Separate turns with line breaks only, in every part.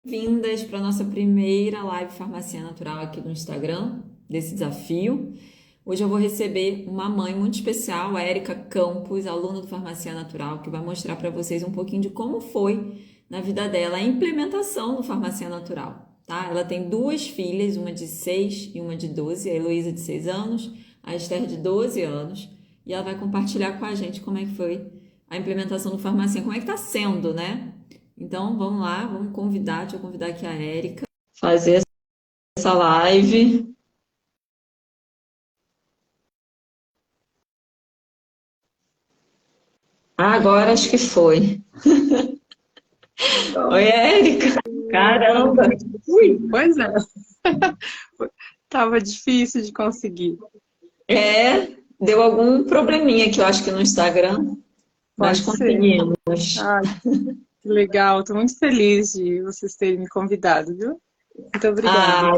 Bem-vindas para a nossa primeira live Farmácia Natural aqui no Instagram, desse desafio. Hoje eu vou receber uma mãe muito especial, a Érica Campos, aluna do Farmácia Natural, que vai mostrar para vocês um pouquinho de como foi na vida dela a implementação do Farmácia Natural, tá? Ela tem duas filhas, uma de 6 e uma de 12, a Heloísa de 6 anos, a Esther de 12 anos, e ela vai compartilhar com a gente como é que foi a implementação do Farmácia, como é que está sendo, né? Então, vamos lá, deixa eu convidar aqui a Érica, fazer essa live. Agora acho que foi. Oi, Érica. Caramba.
Ui, pois é. Tava difícil de conseguir.
Deu algum probleminha aqui, eu acho que no Instagram, mas
Pode ser.
conseguimos.
Ai, que legal. Tô muito feliz de vocês terem me convidado, viu? Muito obrigada.
Ah,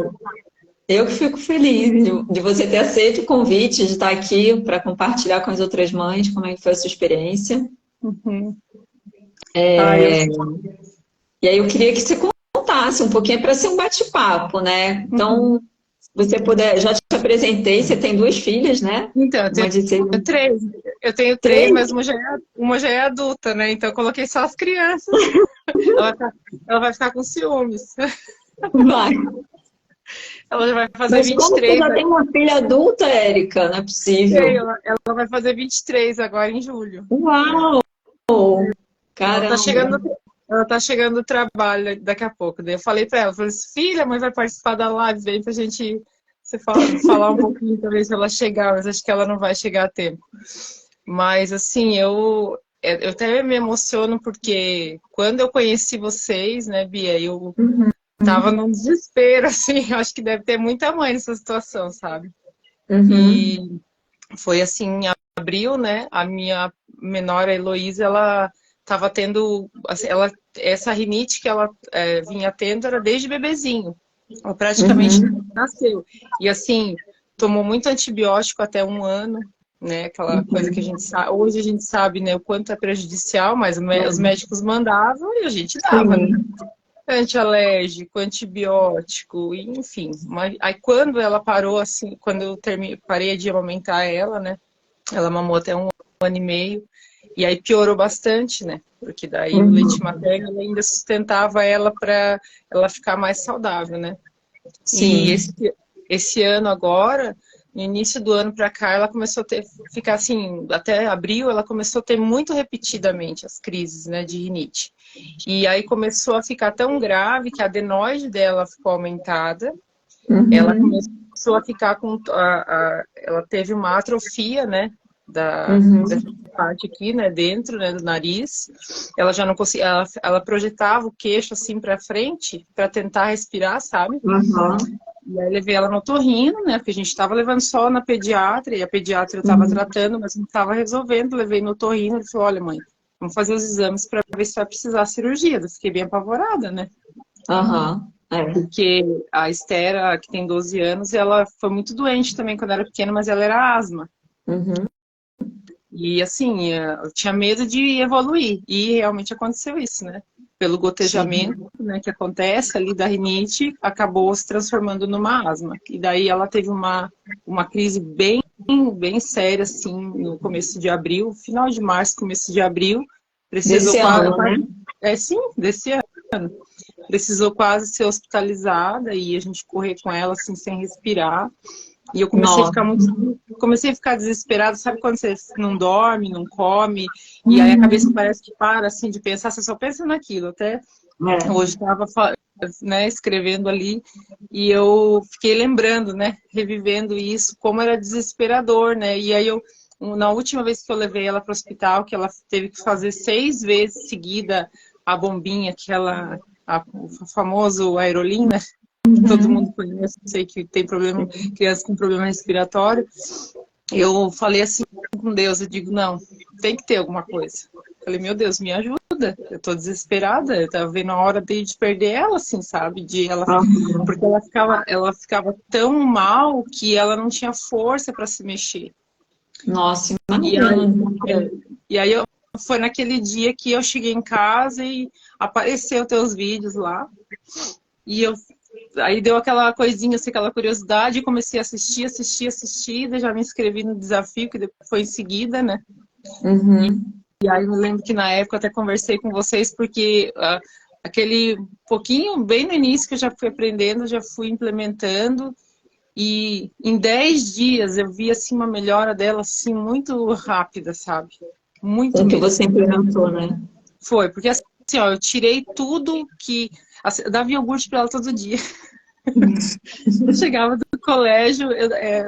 eu que fico feliz de você ter aceito o convite, de estar aqui para compartilhar com as outras mães como é que foi a sua experiência.
Uhum. Ai,
E aí eu queria que você contasse um pouquinho para ser um bate-papo, né?
uhum.
Então, se você puder, já te apresentei, você tem duas filhas, né?
Então,
Uma de seis,
três. Eu tenho três,
três,
mas uma já é adulta, né? Então eu coloquei só as crianças. Ela, tá- ela vai ficar com ciúmes.
vai.
Ela já vai fazer
Mas
vinte e
como você
três.
já tem uma filha adulta, Érica? Não é possível.
Ela vai fazer 23 agora em julho.
Uau!
Ela tá
Caramba!
chegando, ela tá chegando do trabalho daqui a pouco. Daí eu falei pra ela, falei assim, filha, a mãe vai participar da live, vem pra gente falar um pouquinho também se ela chegar, mas acho que ela não vai chegar a tempo. Mas assim, eu até me emociono porque quando eu conheci vocês, né, Bia, eu tava num desespero, assim, eu acho que deve ter muita mãe nessa situação, sabe?
Uhum,
E foi assim, em abril, né? A minha menor, a Heloísa, ela estava tendo, assim, essa rinite que ela vinha tendo era desde bebezinho. Ela praticamente
uhum,
nasceu. E assim, tomou muito antibiótico até um ano, né? Aquela coisa que a
uhum.
gente sabe, hoje a gente sabe, né, o quanto é prejudicial, mas os
É,
médicos mandavam e a gente dava, né?
sim.
Antialérgico, antibiótico, enfim. Aí quando ela parou, assim, quando eu parei de amamentar ela, né? Ela mamou até um ano e meio. E aí piorou bastante, né? Porque daí o leite
Uhum.
materno ainda sustentava ela para ela ficar mais saudável, né? E
Sim.
esse ano agora, no início do ano para cá, ela começou a ficar assim, até abril, ela começou a ter muito repetidamente as crises, né, de rinite. E aí começou a ficar tão grave que a adenoide dela ficou aumentada, ela
Uhum,
começou a ficar com. Ela teve uma atrofia, né? Dessa
uhum,
parte aqui, né? Dentro, né, do nariz. Ela já não conseguia. Ela projetava o queixo assim para frente para tentar respirar, sabe?
uhum,
E aí levei ela no otorrino, né? Porque a gente estava levando só na pediatra, e a pediatra eu estava
uhum,
tratando, mas não estava resolvendo. Levei no otorrino, ele falou: olha, mãe, vamos fazer os exames para ver se vai precisar de cirurgia. Eu fiquei bem apavorada, né?
uhum. É.
Porque a Estera, que tem 12 anos, ela foi muito doente também quando era pequena, mas ela era asma.
Uhum.
E assim, eu tinha medo de evoluir. E realmente aconteceu isso, né? Pelo
Sim.
gotejamento, né, que acontece ali da rinite, acabou se transformando numa asma. E daí ela teve uma crise bem séria, assim, no começo de abril, final de março, começo de abril. Precisou
Desse ano, né?
sim, desse ano. Precisou quase ser hospitalizada e a gente correr com ela, assim, sem respirar. E eu
Nossa.
comecei a ficar desesperada, sabe quando você não dorme, não come, e aí a cabeça
Uhum.
parece que para, assim, de pensar, você só pensa naquilo. Até
É.
hoje estava, né, escrevendo ali, e eu fiquei lembrando, né, revivendo isso, como era desesperador, né, e aí na última vez que eu levei ela para o hospital, que ela teve que fazer 6 vezes seguida a bombinha, o famoso Aerolim, né, que todo mundo
Uhum.
conhece, sei que tem problema, criança com problema respiratório. Eu falei assim com Deus, eu digo, não, tem que ter alguma coisa. Falei, meu Deus, me ajuda, eu tô desesperada, eu tava vendo a hora de perder ela, assim, sabe?
Uhum.
Porque ela ficava tão mal que ela não tinha força para se mexer.
Nossa,
E aí,
imagina.
e aí foi naquele dia que eu cheguei em casa e apareceu teus vídeos lá. E aí deu aquela coisinha, assim, aquela curiosidade, e comecei a assistir, daí já me inscrevi no desafio, que depois foi em seguida, né?
Uhum.
E aí eu lembro que na época eu até conversei com vocês, porque aquele pouquinho, bem no início que eu já fui aprendendo, já fui implementando, e em 10 dias eu vi, assim, uma melhora dela, assim, muito rápida, sabe? Muito
O que
mesmo.
você implementou, né?
Foi, porque assim, ó, eu tirei tudo que... Assim, eu dava iogurte para ela todo dia. Eu chegava do colégio,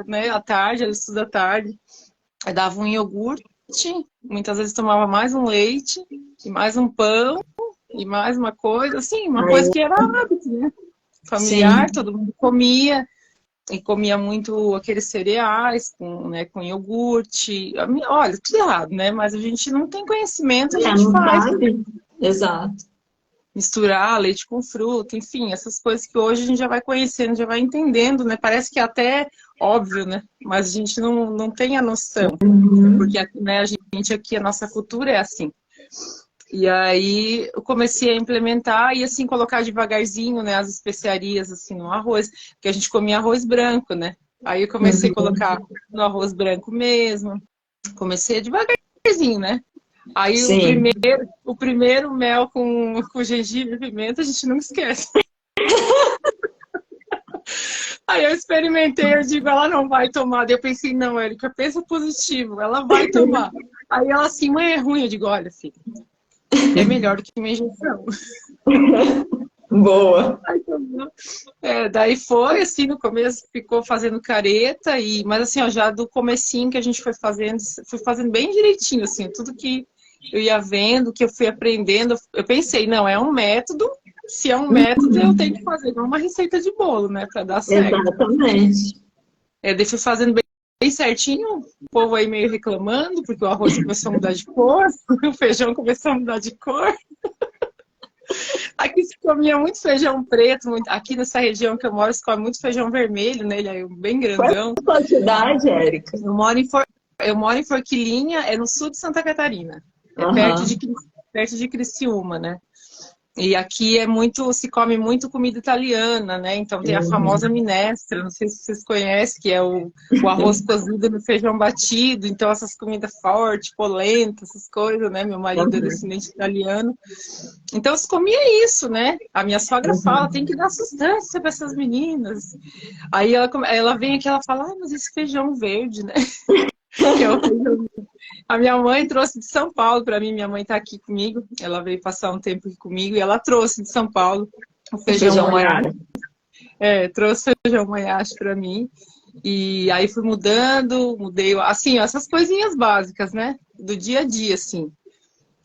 né, à tarde, ela estuda à tarde, eu dava um iogurte, muitas vezes tomava mais um leite, e mais um pão, e mais uma coisa, assim, uma
Aí,
coisa que era hábito, né? Familiar,
sim.
todo mundo comia, e comia muito aqueles cereais com, né, com iogurte. Olha, tudo errado, né? Mas a gente não tem conhecimento, a gente
Não
faz.
sabe? Exato.
Misturar leite com fruta, enfim, essas coisas que hoje a gente já vai conhecendo, já vai entendendo, né? Parece que é até óbvio, né? Mas a gente não tem a noção, porque
Uhum.
né, a gente aqui, a nossa cultura é assim. E aí eu comecei a implementar e assim colocar devagarzinho, né, as especiarias assim no arroz, porque a gente comia arroz branco, né? Aí eu comecei a
Uhum.
colocar no arroz branco mesmo. Comecei devagarzinho, né? Aí
Sim.
o primeiro mel com gengibre e pimenta a gente não esquece. Aí eu experimentei, eu digo, ela não vai tomar. Daí eu pensei, não, Érica, pensa positivo, ela vai tomar. Aí ela assim, mãe, é ruim. Eu digo, olha, filha, é melhor do que uma injeção.
Boa.
Aí tomou. Daí foi, assim, no começo ficou fazendo careta, mas assim, ó, já do comecinho que a gente foi fui fazendo bem direitinho, assim, tudo que eu ia vendo, que eu fui aprendendo, eu pensei, não, é um método, se é um método, eu tenho que fazer igual uma receita de bolo, né, para dar certo.
Exatamente.
Daí fui fazendo bem certinho, o povo aí meio reclamando, porque o arroz começou a mudar de cor, o feijão começou a mudar de cor. Aqui se comia muito feijão preto, aqui nessa região que eu moro, se come muito feijão vermelho, né? Ele é bem
Qual é
grandão.
a sua cidade, Érica?
Eu moro em Forquilinha, é no sul de Santa Catarina. É
Aham.
perto de Criciúma, né? E aqui se come muito comida italiana, né? Então tem a famosa
Uhum.
minestra, não sei se vocês conhecem, que é o arroz cozido no feijão batido. Então essas comidas fortes, polenta, essas coisas, né? Meu marido é
Uhum.
descendente italiano. Então se comia isso, né? A minha sogra fala,
Uhum.
tem que dar sustância para essas meninas. Aí ela vem aqui, ela fala, mas esse feijão verde, né? Que é o feijão. A minha mãe trouxe de São Paulo para mim, minha mãe está aqui comigo, ela veio passar um tempo aqui comigo e ela trouxe de São Paulo o
O
feijão
feijão
Moyás.
molhado.
Trouxe feijão Moyás para mim. E aí fui mudando, mudei, assim, essas coisinhas básicas, né? Do dia a dia, assim.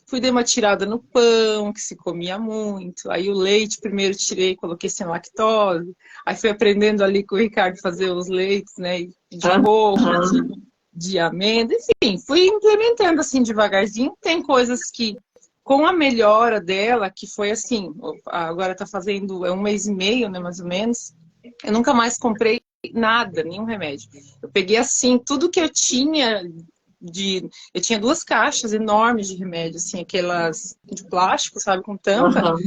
Fui dar uma tirada no pão, que se comia muito. Aí o leite, primeiro tirei, coloquei sem lactose. Aí fui aprendendo ali com o Ricardo fazer os leites, né? De coco,
Aham.
de amêndoa. Enfim, fui implementando assim devagarzinho. Tem coisas que, com a melhora dela, que foi assim, agora tá fazendo 1 mês e meio, né, mais ou menos. Eu nunca mais comprei nada, nenhum remédio. Eu peguei assim, tudo que eu tinha eu tinha 2 caixas enormes de remédio, assim, aquelas de plástico, sabe, com tampa.
Aham.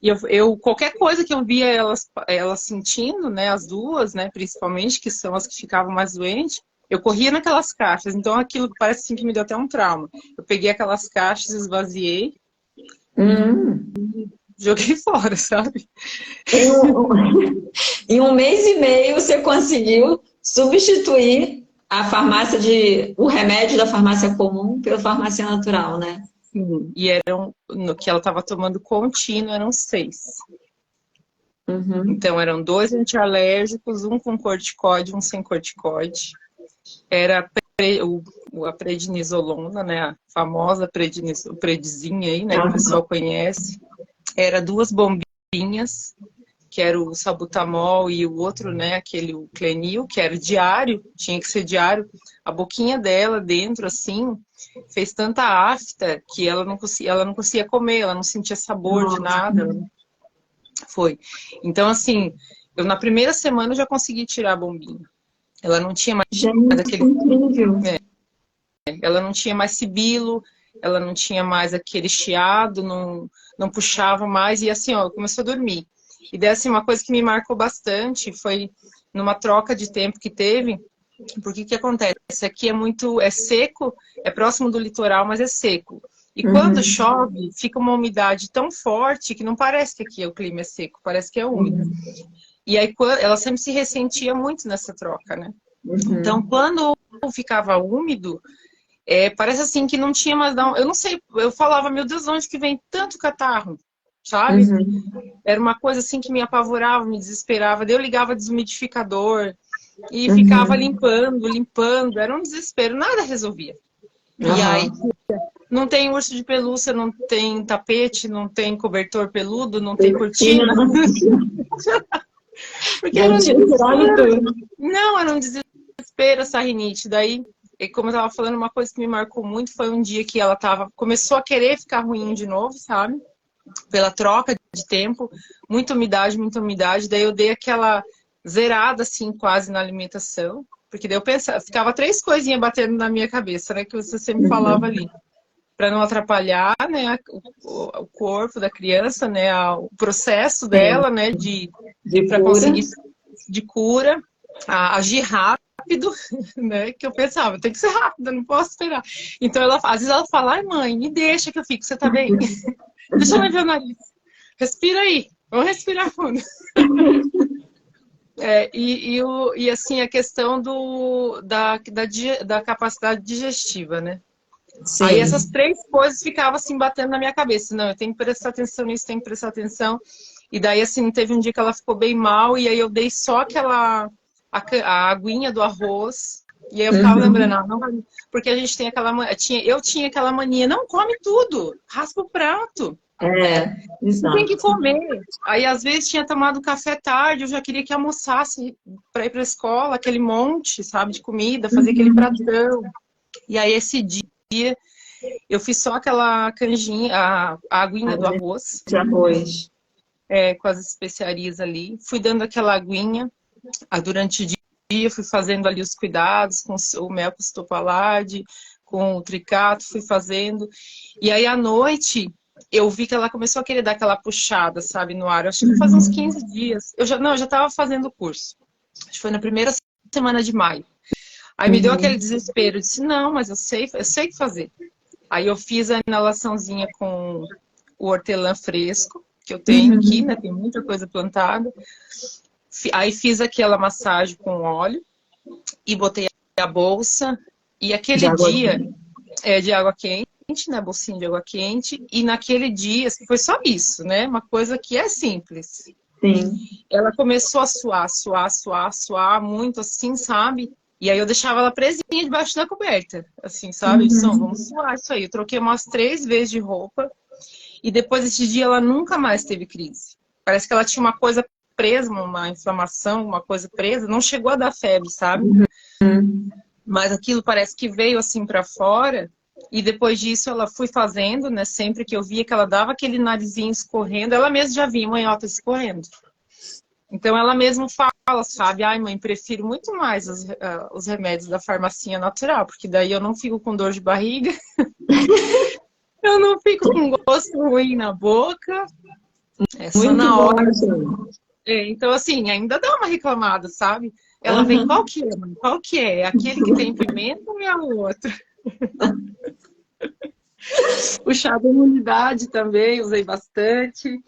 E qualquer coisa que eu via elas sentindo, né, as duas, né, principalmente, que são as que ficavam mais doentes, eu corria naquelas caixas. Então aquilo parece assim que me deu até um trauma. Eu peguei aquelas caixas, esvaziei,
Hum.
joguei fora, sabe?
Em um, em 1 mês e meio você conseguiu substituir o remédio da farmácia comum pela farmácia natural, né?
Sim. E no que ela estava tomando contínuo, eram 6.
Uhum.
Então, eram 2 antialérgicos, um com corticóide, um sem corticóide. Era a prednisolona, né? A famosa predizinha aí, né? Que o
Aham.
pessoal conhece. Era 2 bombinhas, que era o salbutamol e o outro, né? Aquele o Clenil, que era diário, tinha que ser diário. A boquinha dela dentro, assim, fez tanta afta que ela não conseguia comer, ela não sentia sabor de
Nossa.
nada. Foi. Então, assim, eu na primeira semana eu já consegui tirar a bombinha. Ela não tinha mais
Gente, que
aquele,
incrível.
ela não tinha mais sibilo, ela não tinha mais aquele chiado, não puxava mais, e assim, ó, começou a dormir. E daí, assim, uma coisa que me marcou bastante foi numa troca de tempo que teve, porque o que acontece? Aqui é seco, é próximo do litoral, mas é seco. E quando chove, fica uma umidade tão forte que não parece que aqui o clima é seco, parece que é úmido. E aí ela sempre se ressentia muito nessa troca, né? Então, quando ficava úmido, parece assim que não tinha mais... Eu não sei, eu falava, meu Deus, de onde que vem tanto catarro? Sabe? Era uma coisa assim que me apavorava, me desesperava. Daí eu ligava desumidificador e ficava limpando. Era um desespero, nada resolvia. E aí, não tem urso de pelúcia, não tem tapete, não tem cobertor peludo, não tem cortina. Porque era um desespero. Não, era um desespero essa rinite. Daí, como eu tava falando, uma coisa que me marcou muito foi um dia que ela começou a querer ficar ruim de novo, sabe? Pela troca de tempo, muita umidade. Daí eu dei aquela zerada, assim, quase na alimentação. Porque daí eu pensava, ficava 3 coisinhas batendo na minha cabeça, né? Que você sempre falava ali. Para não atrapalhar, né, o corpo da criança, né, o processo dela, né, para conseguir de cura, agir rápido, né, que eu pensava, tem que ser rápido, não posso esperar. Então, às vezes ela fala, ai mãe, me deixa que eu fico, você tá bem? Deixa eu ver o nariz. Respira aí, vamos respirar fundo. E assim, a questão da capacidade digestiva, né? Sim. Aí essas 3 coisas ficavam assim batendo na minha cabeça. Não, eu tenho que prestar atenção nisso, tenho que prestar atenção. E daí, assim, teve um dia que ela ficou bem mal, e aí eu dei só a aguinha do arroz. E aí eu ficava lembrando, não, porque a gente tem eu tinha aquela mania, não come tudo, raspa o prato.
Exato.
Tem que comer. Aí, às vezes, tinha tomado café tarde, eu já queria que almoçasse para ir para a escola, aquele monte, sabe, de comida, fazer aquele pratão. E aí, esse dia, eu fiz só aquela canjinha, a aguinha do arroz.
De arroz.
Com as especiarias ali. Fui dando aquela aguinha durante o dia, fui fazendo ali os cuidados com o mel com estopalade, com o tricato, fui fazendo. E aí, à noite, eu vi que ela começou a querer dar aquela puxada, sabe, no ar. Eu acho que faz uns 15 dias. Eu já estava fazendo o curso. Acho que foi na primeira semana de maio. Aí me deu aquele desespero. Eu disse, não, mas eu sei o que fazer. Aí eu fiz a inalaçãozinha com o hortelã fresco, que eu tenho aqui, né? Tem muita coisa plantada. Aí fiz aquela massagem com óleo e botei a bolsa. E aquele dia de água quente, né? Bolsinha de água quente. E naquele dia, foi só isso, né? Uma coisa que é simples.
Sim.
Ela começou a suar muito assim, sabe? E aí eu deixava ela presinha debaixo da coberta, assim, sabe? Eu disse, não, vamos suar isso aí. Eu troquei umas 3 vezes de roupa. E depois desse dia ela nunca mais teve crise. Parece que ela tinha uma coisa presa, uma inflamação, uma coisa presa. Não chegou a dar febre, sabe? Mas aquilo parece que veio assim pra fora. E depois disso ela foi fazendo, né? Sempre que eu via que ela dava aquele narizinho escorrendo, ela mesma já vinha, mãe, ó, tá escorrendo. Então ela mesma fala, sabe? Ai, mãe, prefiro muito mais os remédios da farmacinha natural, porque daí eu não fico com dor de barriga, eu não fico com gosto ruim na boca, só
muito
na hora.
Bom.
Então, assim, ainda dá uma reclamada, sabe? Ela vem, qual que é, mãe? Qual que é? Aquele que tem pimenta ou é o outro? O chá da imunidade também, usei bastante.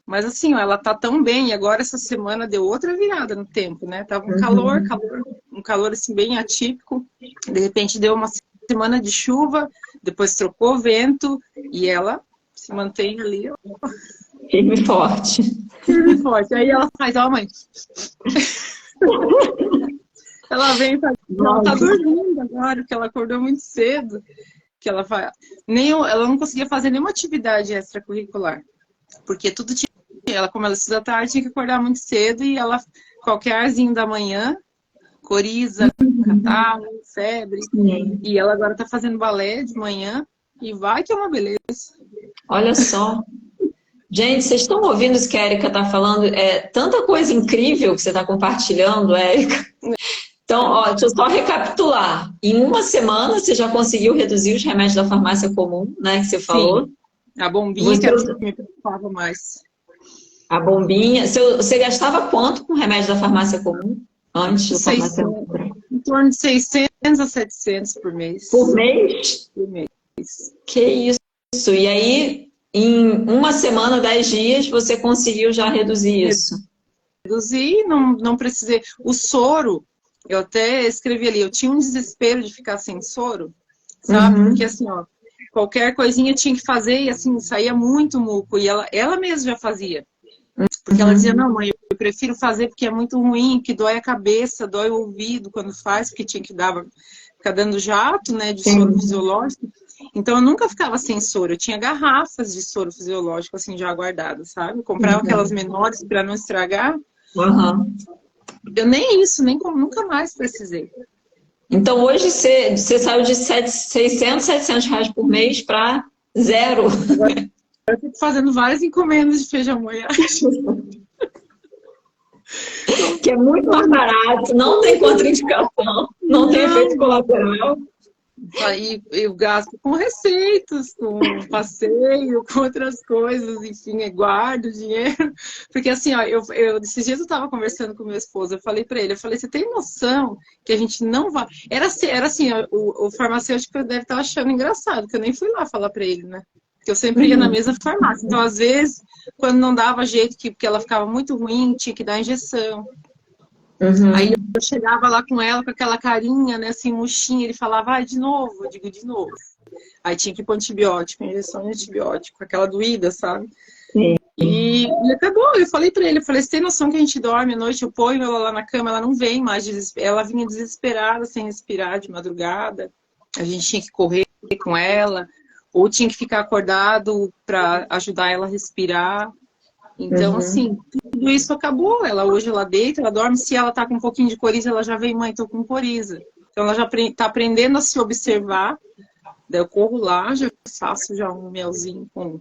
Mas assim, ó, ela tá tão bem, e agora essa semana deu outra virada no tempo, né? Tava um calor assim bem atípico. De repente deu uma semana de chuva, depois trocou o vento, e ela se mantém ali, ó.
Firme e forte.
Firme e forte. Aí ela faz, ó, mãe. Ela vem e faz, ela tá dormindo agora, porque ela acordou muito cedo. Que ela não conseguia fazer nenhuma atividade extracurricular. Porque tudo tinha. Como ela estuda tarde, tinha que acordar muito cedo e ela, qualquer arzinho da manhã, coriza, catarro, febre. E ela agora tá fazendo balé de manhã e vai que é uma beleza.
Olha só. Gente, vocês estão ouvindo isso que a Érica tá falando? É tanta coisa incrível que você tá compartilhando, Érica. Então, ó, deixa eu só recapitular. Em uma semana, você já conseguiu reduzir os remédios da farmácia comum, né, que você
Sim,
falou.
a bombinha
Você,
que era o que me preocupava mais.
a bombinha. Você gastava quanto com remédio da farmácia comum antes do farmacêutico?
600, em torno de 600 a 700 por
Por
mês.
mês?
Por mês.
Que isso? E aí, em uma semana, 10 dias, você conseguiu já reduzir isso?
Reduzi, não precisei. O soro, eu até escrevi ali, eu tinha um desespero de ficar sem soro, sabe? Porque assim, ó, qualquer coisinha eu tinha que fazer e assim, saía muito muco. E ela mesma já fazia. Porque ela dizia, não, mãe, eu prefiro fazer porque é muito ruim, que dói a cabeça, dói o ouvido quando faz, porque tinha que ficar dando jato, né, de soro fisiológico. Então eu nunca ficava sem soro, eu tinha garrafas de soro fisiológico assim já guardadas, sabe? Eu comprava aquelas menores para não estragar.
Uhum.
Eu nem isso, nunca mais precisei.
Então hoje você saiu de 600, 700 reais por mês para zero.
Eu fico fazendo várias encomendas de feijão molhado.
Que é muito mais barato, não tem contraindicação, não tem efeito colateral.
Aí eu gasto com receitas, com passeio, com outras coisas, enfim, eu guardo dinheiro. Porque assim, ó, esses dias eu estava conversando com meu esposo, eu falei para ele, você tem noção que a gente não vai... Era assim, ó, o farmacêutico deve estar achando engraçado, que eu nem fui lá falar para ele, né? Porque eu sempre ia na mesma farmácia. Então, às vezes, quando não dava jeito, porque ela ficava muito ruim, tinha que dar injeção. Aí eu chegava lá com ela, com aquela carinha, né, assim, murchinha, ele falava, de novo, eu digo, de novo. Aí tinha que ir pro antibiótico, injeção de antibiótico, aquela doída, sabe?
Sim.
E acabou, eu falei pra ele, você tem noção que a gente dorme à noite, eu ponho ela lá na cama, ela não vem mais, ela vinha desesperada, sem respirar, de madrugada, a gente tinha que correr com ela, ou tinha que ficar acordado pra ajudar ela a respirar. Então, assim, tudo isso acabou. Hoje ela deita, ela dorme. Se ela tá com um pouquinho de coriza, ela já vem, mãe, tô com coriza. Então, ela já tá aprendendo a se observar. Daí eu corro lá, já faço já um melzinho com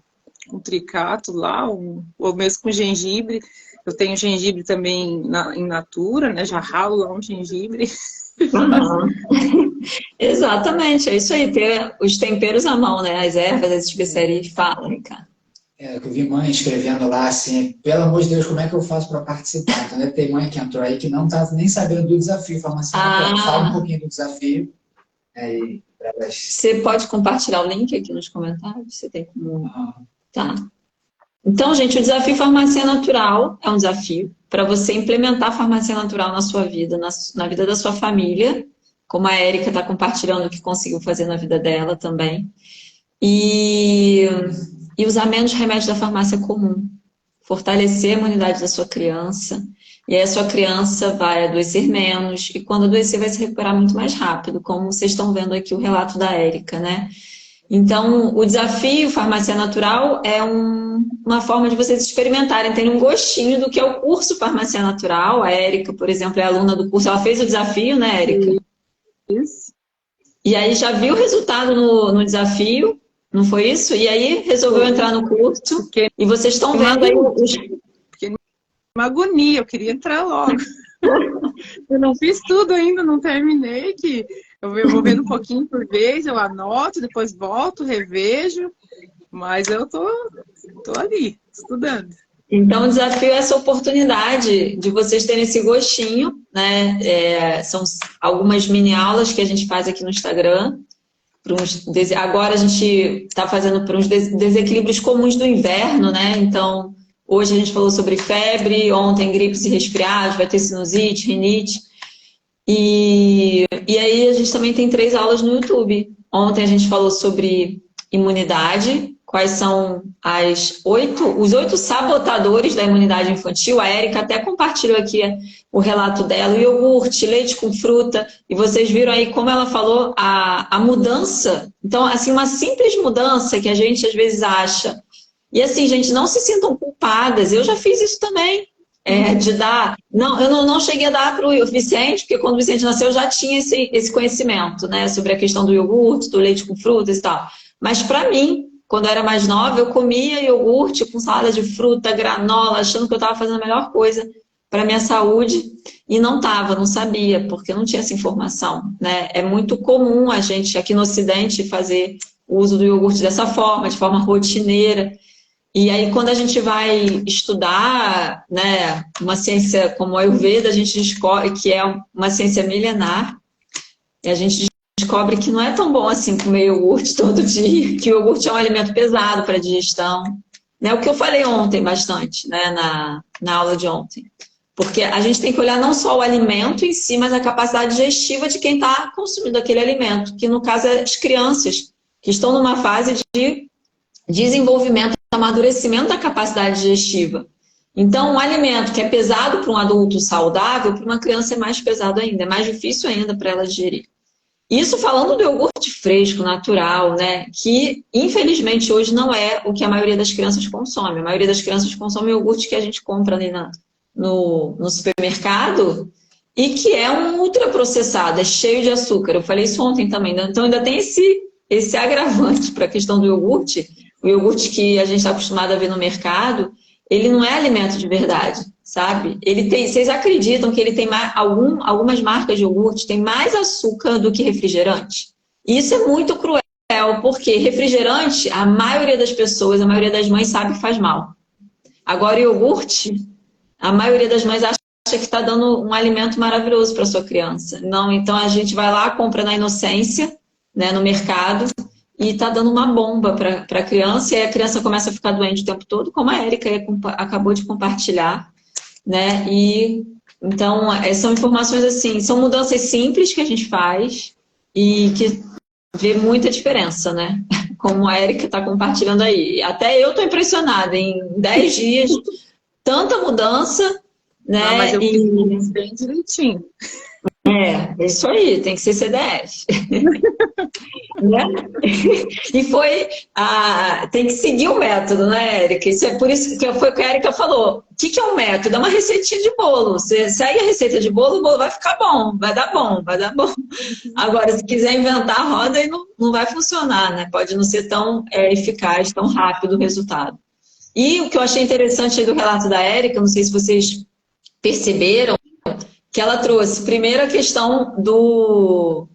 tricato lá, ou mesmo com gengibre. Eu tenho gengibre também em natura, né? Já ralo lá um gengibre.
Exatamente, é isso aí, ter os temperos à mão, né? As ervas, as especiarias, fala, Ricardo.
Que eu vi mãe escrevendo lá assim, pelo amor de Deus, como é que eu faço para participar? Então, tem mãe que entrou aí que não está nem sabendo do desafio farmacêutico. Fala um pouquinho do desafio. Aí,
Você pode compartilhar o link aqui nos comentários? Você tem como... Tá. Então, gente, o desafio Farmácia Natural é um desafio para você implementar a farmácia natural na sua vida, na vida da sua família, como a Érica está compartilhando o que conseguiu fazer na vida dela também. E usar menos remédios da farmácia comum. Fortalecer a imunidade da sua criança. E aí a sua criança vai adoecer menos. E quando adoecer, vai se recuperar muito mais rápido, como vocês estão vendo aqui o relato da Érica, né? Então, o desafio Farmácia Natural é uma forma de vocês experimentarem, terem um gostinho do que é o curso Farmácia Natural. A Érica, por exemplo, é aluna do curso. Ela fez o desafio, né, Érica?
Isso.
E aí já viu o resultado no desafio, não foi isso? E aí resolveu entrar no curso. E vocês estão vendo aí
uma agonia, eu queria entrar logo. Eu não fiz tudo ainda, não terminei, que eu vou vendo um pouquinho por vez, eu anoto, depois volto, revejo, mas eu tô ali, estudando.
Então, o desafio é essa oportunidade de vocês terem esse gostinho, né? São algumas mini aulas que a gente faz aqui no Instagram. Agora a gente está fazendo para uns desequilíbrios comuns do inverno, né? Então, hoje a gente falou sobre febre, ontem gripes e resfriados, vai ter sinusite, rinite. E aí a gente também tem 3 aulas no YouTube. Ontem a gente falou sobre imunidade, quais são os 8 sabotadores da imunidade infantil. A Érica até compartilhou aqui o relato dela, o iogurte, leite com fruta, e vocês viram aí como ela falou a mudança. Então, assim, uma simples mudança que a gente às vezes acha. E assim, gente, não se sintam culpadas, eu já fiz isso também. De dar... Não, eu não cheguei a dar para o Vicente, porque quando o Vicente nasceu eu já tinha esse conhecimento, né, sobre a questão do iogurte, do leite com frutas e tal. Mas para mim, quando eu era mais nova, eu comia iogurte com salada de fruta, granola, achando que eu estava fazendo a melhor coisa. para minha saúde, e não estava, não sabia, porque não tinha essa informação, né? É muito comum a gente aqui no Ocidente fazer o uso do iogurte dessa forma, de forma rotineira. E aí, quando a gente vai estudar, né, uma ciência como a Ayurveda, a gente descobre que é uma ciência milenar, e a gente descobre que não é tão bom assim comer iogurte todo dia, que o iogurte é um alimento pesado para a digestão. Né, o que eu falei ontem bastante, né, na aula de ontem. Porque a gente tem que olhar não só o alimento em si, mas a capacidade digestiva de quem está consumindo aquele alimento, que no caso é as crianças, que estão numa fase de desenvolvimento, amadurecimento da capacidade digestiva. Então, um alimento que é pesado para um adulto saudável, para uma criança é mais pesado ainda, é mais difícil ainda para ela digerir. Isso falando do iogurte fresco, natural, né? Que infelizmente hoje não é o que a maioria das crianças consome. A maioria das crianças consome iogurte que a gente compra ali no supermercado e que é um ultraprocessado, é cheio de açúcar. Eu falei isso ontem também. Então ainda tem esse agravante para a questão do iogurte. O iogurte que a gente está acostumado a ver no mercado, ele não é alimento de verdade, sabe? Vocês acreditam que ele tem algumas marcas de iogurte tem mais açúcar do que refrigerante? E isso é muito cruel, porque refrigerante, a maioria das pessoas, a maioria das mães sabe que faz mal. Agora, iogurte, a maioria das mães acha que está dando um alimento maravilhoso para sua criança. Não, então a gente vai lá, compra na inocência, né, no mercado, e está dando uma bomba para a criança, e aí a criança começa a ficar doente o tempo todo, como a Érica acabou de compartilhar, né? E então são informações assim, são mudanças simples que a gente faz e que vê muita diferença, né? Como a Érica está compartilhando aí. Até eu estou impressionada, em 10 dias, tanta mudança, né?
Ah, mas eu fiz bem direitinho.
É isso aí, tem que ser CDF. Né? E tem que seguir o método, né, Érica? Isso é por isso que foi o que a Érica falou. O que é um método? É uma receitinha de bolo. Você segue a receita de bolo, o bolo vai ficar bom, vai dar bom, vai dar bom. Agora, se quiser inventar a roda, aí não vai funcionar, né? Pode não ser tão eficaz, tão rápido o resultado. E o que eu achei interessante aí do relato da Érica, não sei se vocês perceberam, que ela trouxe primeiro a questão do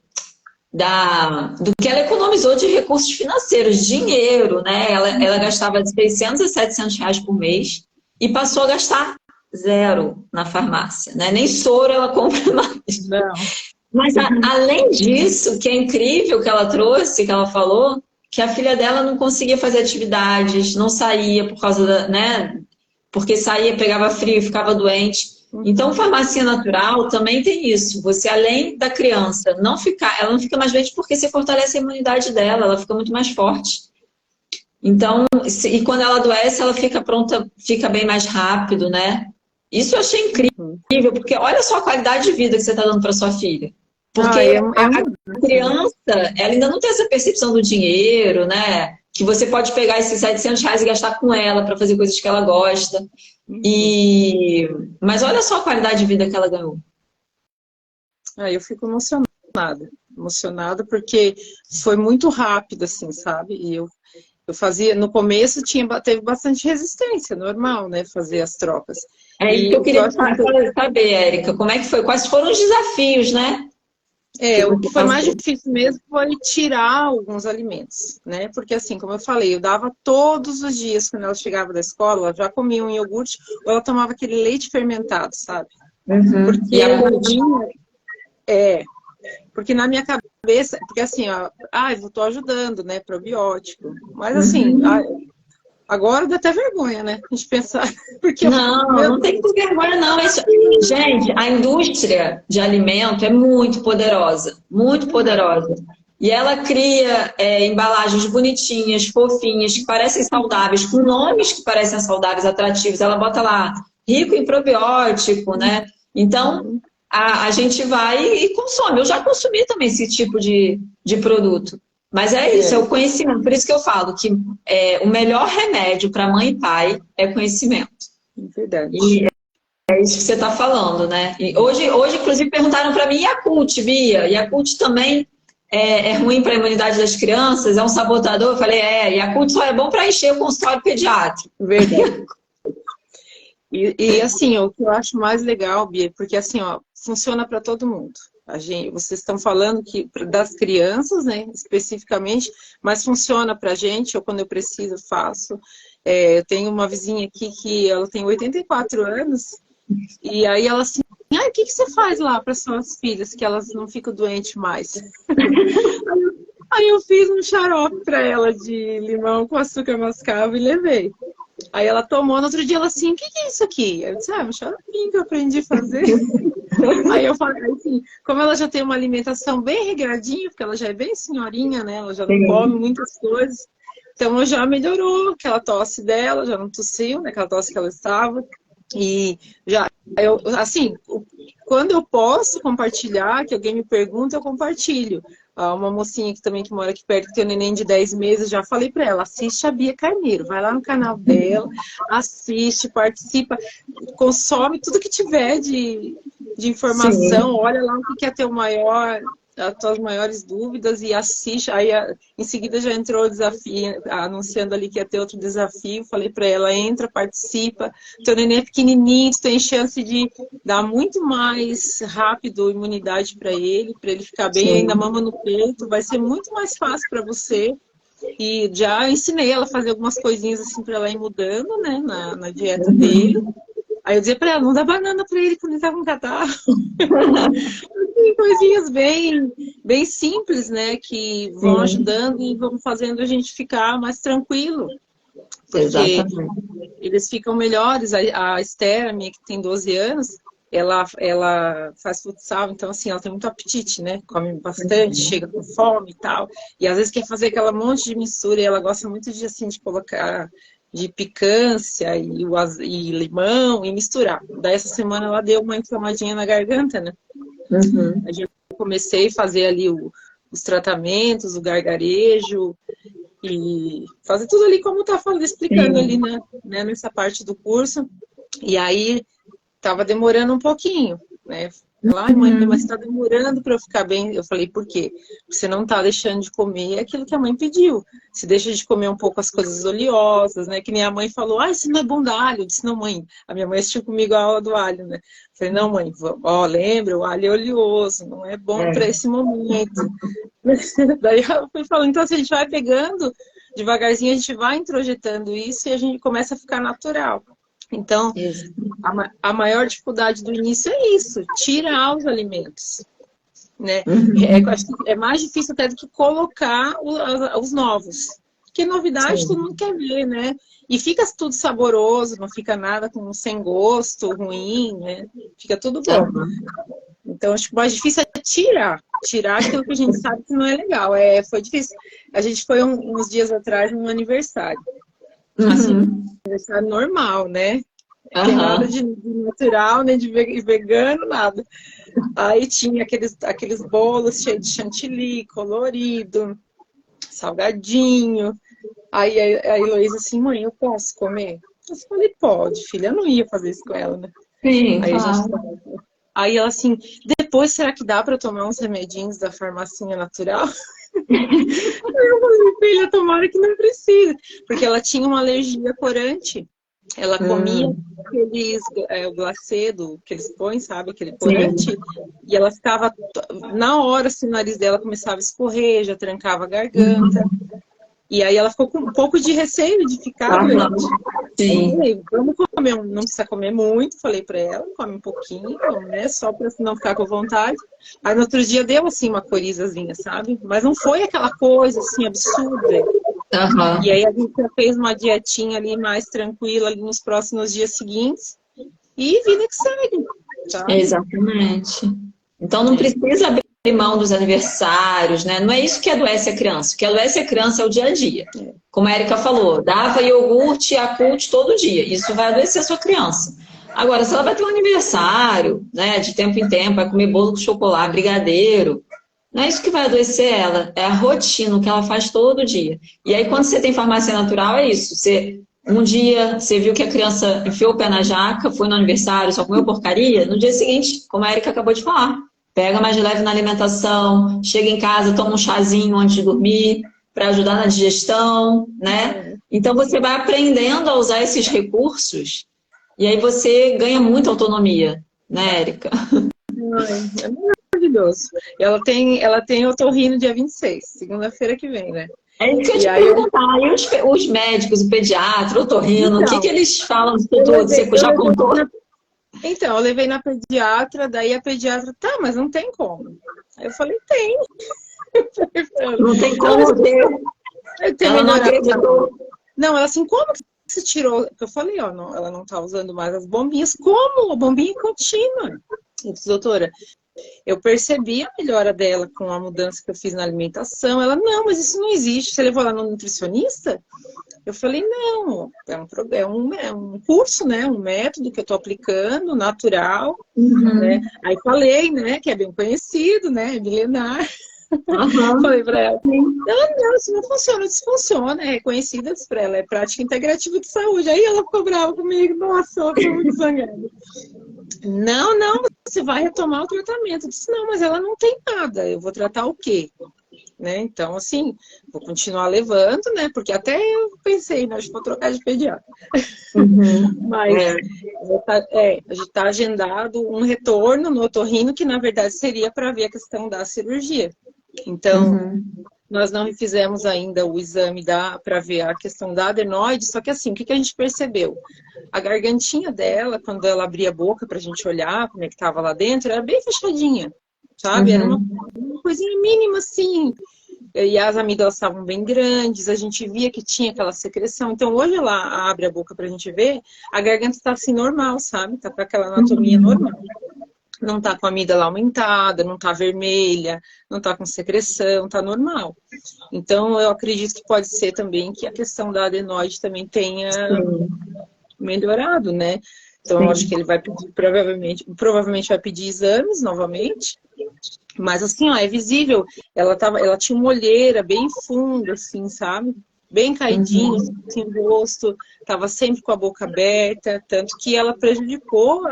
que ela economizou de recursos financeiros, dinheiro, né? Ela gastava de 600 a 700 reais por mês e passou a gastar zero na farmácia, né? Nem soro ela compra mais.
Não.
Mas além disso, que é incrível que ela trouxe, que ela falou, que a filha dela não conseguia fazer atividades, não saía por causa né? Porque saía, pegava frio, ficava doente. Então, farmácia natural também tem isso. Você, além da criança ela não fica mais doente porque você fortalece a imunidade dela, ela fica muito mais forte. Então, e quando ela adoece, ela fica pronta, fica bem mais rápido, né? Isso eu achei incrível, porque olha só a qualidade de vida que você está dando para sua filha. Porque a criança, ela ainda não tem essa percepção do dinheiro, né? Que você pode pegar esses 700 reais e gastar com ela para fazer coisas que ela gosta. Mas olha só a qualidade de vida que ela ganhou.
Eu fico emocionada porque foi muito rápido, assim, sabe? E eu fazia, no começo teve bastante resistência, normal, né? Fazer as trocas.
Isso que eu queria saber, Érica, como é que foi? Quais foram os desafios, né?
O que foi mais difícil mesmo foi tirar alguns alimentos, né? Porque assim, como eu falei, eu dava todos os dias, quando ela chegava da escola, ela já comia um iogurte ou ela tomava aquele leite fermentado, sabe? Porque porque na minha cabeça, porque assim, eu tô ajudando, né? Probiótico. Mas assim, agora dá até vergonha, né? A gente pensar. Porque
não tem que ter vergonha, não. Gente, a indústria de alimento é muito poderosa, muito poderosa. E ela cria embalagens bonitinhas, fofinhas, que parecem saudáveis, com nomes que parecem saudáveis, atrativos. Ela bota lá, rico em probiótico, né? Então, a gente vai e consome. Eu já consumi também esse tipo de produto. Mas é isso, é o conhecimento. Por isso que eu falo que o melhor remédio para mãe e pai é conhecimento.
Verdade.
E é isso que você está falando, né? E hoje, inclusive, perguntaram para mim, Yakult, Bia? Yakult também é ruim para a imunidade das crianças? É um sabotador? Eu falei, Yakult só é bom para encher o consultório pediátrico.
Verdade. E assim, o que eu acho mais legal, Bia, porque assim, ó, funciona para todo mundo. Vocês estão falando que das crianças, né, especificamente, mas funciona para a gente, ou quando eu preciso, faço. Eu tenho uma vizinha aqui que ela tem 84 anos, e aí ela assim, o que você faz lá para suas filhas, que elas não ficam doentes mais? Aí eu fiz um xarope para ela de limão com açúcar mascavo e levei. Aí ela tomou, no outro dia ela assim, o que é isso aqui? Eu disse, um xaropinho que eu aprendi a fazer. Aí eu falei assim, como ela já tem uma alimentação bem regradinha, porque ela já é bem senhorinha, né? Ela já não come muitas coisas. Então já melhorou aquela tosse dela, já não tossiu, né? Aquela tosse que ela estava. E já, assim, quando eu posso compartilhar, que alguém me pergunta, eu compartilho. Uma mocinha que também que mora aqui perto, que tem um neném de 10 meses, já falei para ela, assiste a Bia Carneiro, vai lá no canal dela, assiste, participa, consome tudo que tiver de informação, sim, olha lá o que quer ter as tuas maiores dúvidas e assiste. Aí em seguida já entrou o desafio, anunciando ali que ia ter outro desafio, falei para ela, entra, participa, teu neném é pequenininho, tu tem chance de dar muito mais rápido imunidade para ele ficar bem, sim, ainda mama no peito, vai ser muito mais fácil para você. E já ensinei ela a fazer algumas coisinhas assim para ela ir mudando, né, na dieta dele. Aí eu dizia para ela, não dá banana para ele quando ele tá com catarro. Tem coisinhas bem simples, né, que vão ajudando e vão fazendo a gente ficar mais tranquilo. Porque exatamente, eles ficam melhores. A Esther, a minha que tem 12 anos, ela faz futsal, então assim, ela tem muito apetite, né? Come bastante, chega com fome e tal. E às vezes quer fazer aquela monte de mistura e ela gosta muito de, assim, de colocar de picância e limão e misturar. Daí essa semana ela deu uma inflamadinha na garganta, né? Aí eu comecei a fazer ali os tratamentos, o gargarejo e fazer tudo ali como tá falando, explicando ali, né, nessa parte do curso. E aí tava demorando um pouquinho, né? Ai, mãe, mas tá demorando para eu ficar bem. Eu falei, por quê? Você não tá deixando de comer aquilo que a mãe pediu. Você deixa de comer um pouco as coisas oleosas, né? Que nem a mãe falou, isso não é bom dar alho. Eu disse, não, mãe. A minha mãe assistiu comigo a aula do alho, né? Eu falei, não, mãe, lembra, o alho é oleoso, não é bom para esse momento. Daí ela foi falando, então assim, a gente vai pegando, devagarzinho a gente vai introjetando isso e a gente começa a ficar natural. Então, a maior dificuldade do início é isso, tirar os alimentos, né? É mais difícil até do que colocar os novos. Porque novidade todo mundo quer ver, né? E fica tudo saboroso, não fica nada sem gosto, ruim, né? Fica tudo bom. Então, acho que o mais difícil é tirar aquilo que a gente sabe que não é legal. Foi difícil. A gente foi uns dias atrás num aniversário. Assim, aniversário normal, né? Não tem nada de natural, nem de vegano, nada. Aí tinha aqueles bolos cheios de chantilly, colorido, salgadinho. Aí a Heloísa assim, mãe, eu posso comer? Eu falei, pode, filha. Eu não ia fazer isso com ela, né? Sim, aí ela assim, depois será que dá para tomar uns remedinhos da farmacinha natural? Eu falei, filha, tomara que não precise. Porque ela tinha uma alergia corante. Ela comia o glacê que eles põem, sabe? Aquele corante. E ela ficava, na hora, assim, o nariz dela começava a escorrer, já trancava a garganta. E aí ela ficou com um pouco de receio de ficar doente. Sim. Falei, vamos comer, não precisa comer muito, falei pra ela, come um pouquinho, né? Só pra não ficar com vontade. Aí no outro dia deu assim uma corizazinha, sabe? Mas não foi aquela coisa assim absurda. E aí a gente fez uma dietinha ali mais tranquila ali nos próximos dias seguintes. E vida que segue. Tá? Exatamente. Então não precisa abrir mão dos aniversários, né? Não é isso que adoece a criança. O que adoece a criança é o dia a dia. Como a Erika falou, dava iogurte e Yakult todo dia. Isso vai adoecer a sua criança. Agora, se ela vai ter um aniversário, né, de tempo em tempo, vai comer bolo com chocolate, brigadeiro, não é isso que vai adoecer ela. É a rotina, o que ela faz todo dia. E aí, quando você tem farmácia natural, é isso. Um dia, você viu que a criança enfiou o pé na jaca, foi no aniversário, só comeu porcaria. No dia seguinte, como a Erika acabou de falar, pega mais leve na alimentação, chega em casa, toma um chazinho antes de dormir, para ajudar na digestão, né? Então, você vai aprendendo a usar esses recursos
E aí você ganha muita autonomia, né, Érica?
Ai, é maravilhoso. Ela tem otorrino dia 26, segunda-feira que vem, né?
É isso que eu ia
E
te
aí
perguntar. E os médicos, o pediatra, o otorrino, o que que
então,
eles falam disso
eu
tudo?
levei,
Você
eu
já
levei
contou?
então, eu levei na pediatra, daí a pediatra, tá, mas não tem como. Aí eu falei, tem.
Não tem
Ela
como ter.
vai ter
Ela não
melhorado.
acreditou.
Não, ela assim, como que você tirou? Eu falei, ó, não, ela não tá usando mais as bombinhas. Como? A bombinha é contínua. Eu disse, doutora, eu percebi a melhora dela com a mudança que eu fiz na alimentação. Ela, não, mas isso não existe. Você levou ela no nutricionista? Eu falei, não, é um curso, né? Um método que eu estou aplicando, natural, né?
Uhum.
Aí falei, né, que é bem conhecido, né? É milenar.
Aham.
Falei para ela, não, isso não funciona, isso funciona, é reconhecida para ela, é prática integrativa de saúde. Aí ela ficou brava comigo, nossa, ela ficou muito zangada. Não, não, você vai retomar o tratamento. Eu disse, não, mas ela não tem nada, eu vou tratar o quê? Né? Então, assim, vou continuar levando, né? Porque até eu pensei, né? Acho que vou trocar de pediatra.
Uhum.
Mas
É.
a gente está agendado um retorno no otorrino, que na verdade seria para ver a questão da cirurgia. Então,
Uhum.
nós não fizemos ainda o exame para ver a questão da adenoide, só que assim, o que a gente percebeu? A gargantinha dela, quando ela abria a boca para a gente olhar como é que estava lá dentro, era bem fechadinha, sabe? Era uma
Uhum.
coisinha mínima, assim. E as amígdalas estavam bem grandes, a gente via que tinha aquela secreção. Então, hoje ela abre a boca pra gente ver, a garganta está assim normal, sabe? Tá com aquela anatomia
Uhum.
normal. Não tá com a amígdala aumentada, não tá vermelha, não tá com secreção, tá normal. Então, eu acredito que pode ser também que a questão da adenoide também tenha
Sim,
melhorado, né? Então, eu acho que
sim.
ele vai pedir, provavelmente vai pedir exames novamente. Mas assim, ó, é visível. Ela tinha uma olheira bem funda, assim, sabe? Bem caidinho,
Uhum.
assim, o rosto, tava sempre com a boca aberta, tanto que ela prejudicou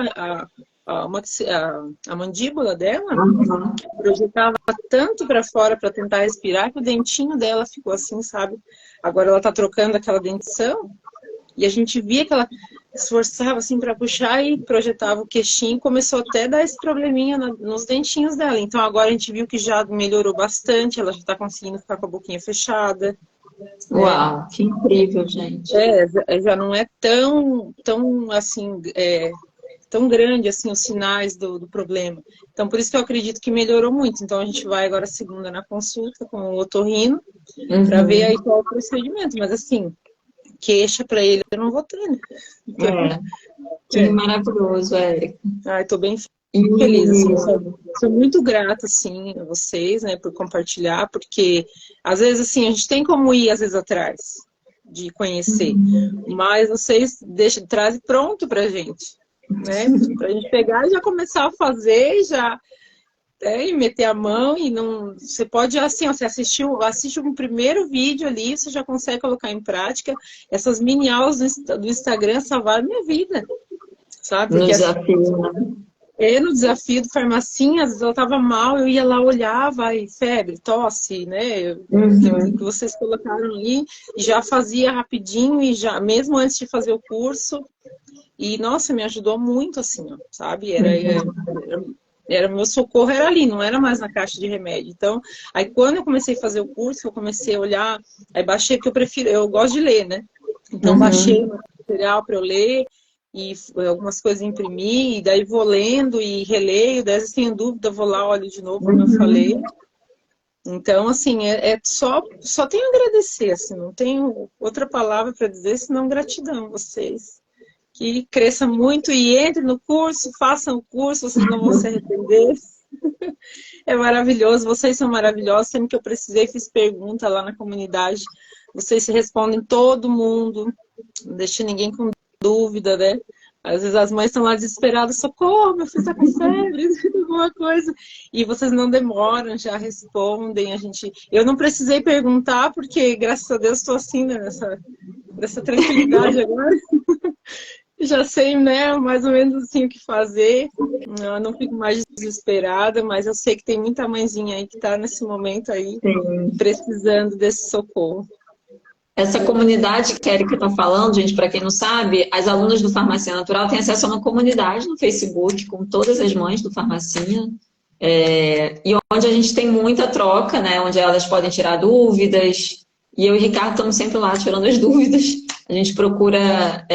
a mandíbula dela,
Uhum.
projetava tanto para fora para tentar respirar que o dentinho dela ficou assim, sabe? Agora ela tá trocando aquela dentição e a gente via que ela esforçava assim para puxar e projetava o queixinho, começou até a dar esse probleminha nos dentinhos dela. Então agora a gente viu que já melhorou bastante, ela já está conseguindo ficar com a boquinha fechada, né?
Uau, que incrível, gente.
Já não é tão assim, tão grande assim os sinais do problema. Então por isso que eu acredito que melhorou muito. Então a gente vai agora segunda na consulta com o otorrino para ver aí
Uhum.
qual é o procedimento. Mas assim, queixa para ele eu não vou ter, né? Então,
É, que
é.
maravilhoso, Érica.
Ai, tô bem
E,
feliz, assim, sou muito grata, assim, a vocês, né, por compartilhar, porque, às vezes, assim, a gente tem como ir, às vezes, atrás de conhecer, mas vocês trazem pronto pra gente, né, pra gente pegar e já começar a fazer, e meter a mão e não... Você pode, assim, ó, você assiste um primeiro vídeo ali, você já consegue colocar em prática. Essas mini aulas do Instagram salvaram minha vida, sabe,
no
porque assim,
desafio, né?
no desafio do farmacinha, às vezes ela estava mal, eu ia lá, olhava, e febre, tosse, né? Que
Uhum.
vocês colocaram ali, e já fazia rapidinho, e já, mesmo antes de fazer o curso, e nossa, me ajudou muito, assim, ó, sabe? Era meu socorro, era ali, não era mais na caixa de remédio. Então, aí quando eu comecei a fazer o curso, eu comecei a olhar, aí baixei, porque eu gosto de ler, né? Então, baixei
Uhum.
o material para eu ler, e algumas coisas imprimir, e daí vou lendo e releio, daí se tenho dúvida, vou lá, olho de novo, como eu falei.
Uhum.
Então, assim, só tenho a agradecer, assim, não tenho outra palavra para dizer senão gratidão a vocês. Que cresça muito e entre no curso, façam o curso, vocês não vão se arrepender. É maravilhoso, vocês são maravilhosos. Sempre que eu precisei, fiz pergunta lá na comunidade. Vocês se respondem todo mundo, não deixa ninguém com dúvida, né? Às vezes as mães estão lá desesperadas, socorro, meu filho está com febre, alguma coisa. E vocês não demoram, já respondem. Eu não precisei perguntar, porque graças a Deus estou assim, né, nessa tranquilidade agora. Já sei, né, mais ou menos assim o que fazer. Eu não fico mais desesperada, mas eu sei que tem muita mãezinha aí que está nesse momento aí
Sim.
precisando desse socorro.
Essa comunidade que a Erika está falando, gente, para quem não sabe, as alunas do Farmácia Natural têm acesso a uma comunidade no Facebook com todas as mães do Farmacinha, e onde a gente tem muita troca, né? Onde elas podem tirar dúvidas, e eu e o Ricardo estamos sempre lá tirando as dúvidas. A gente procura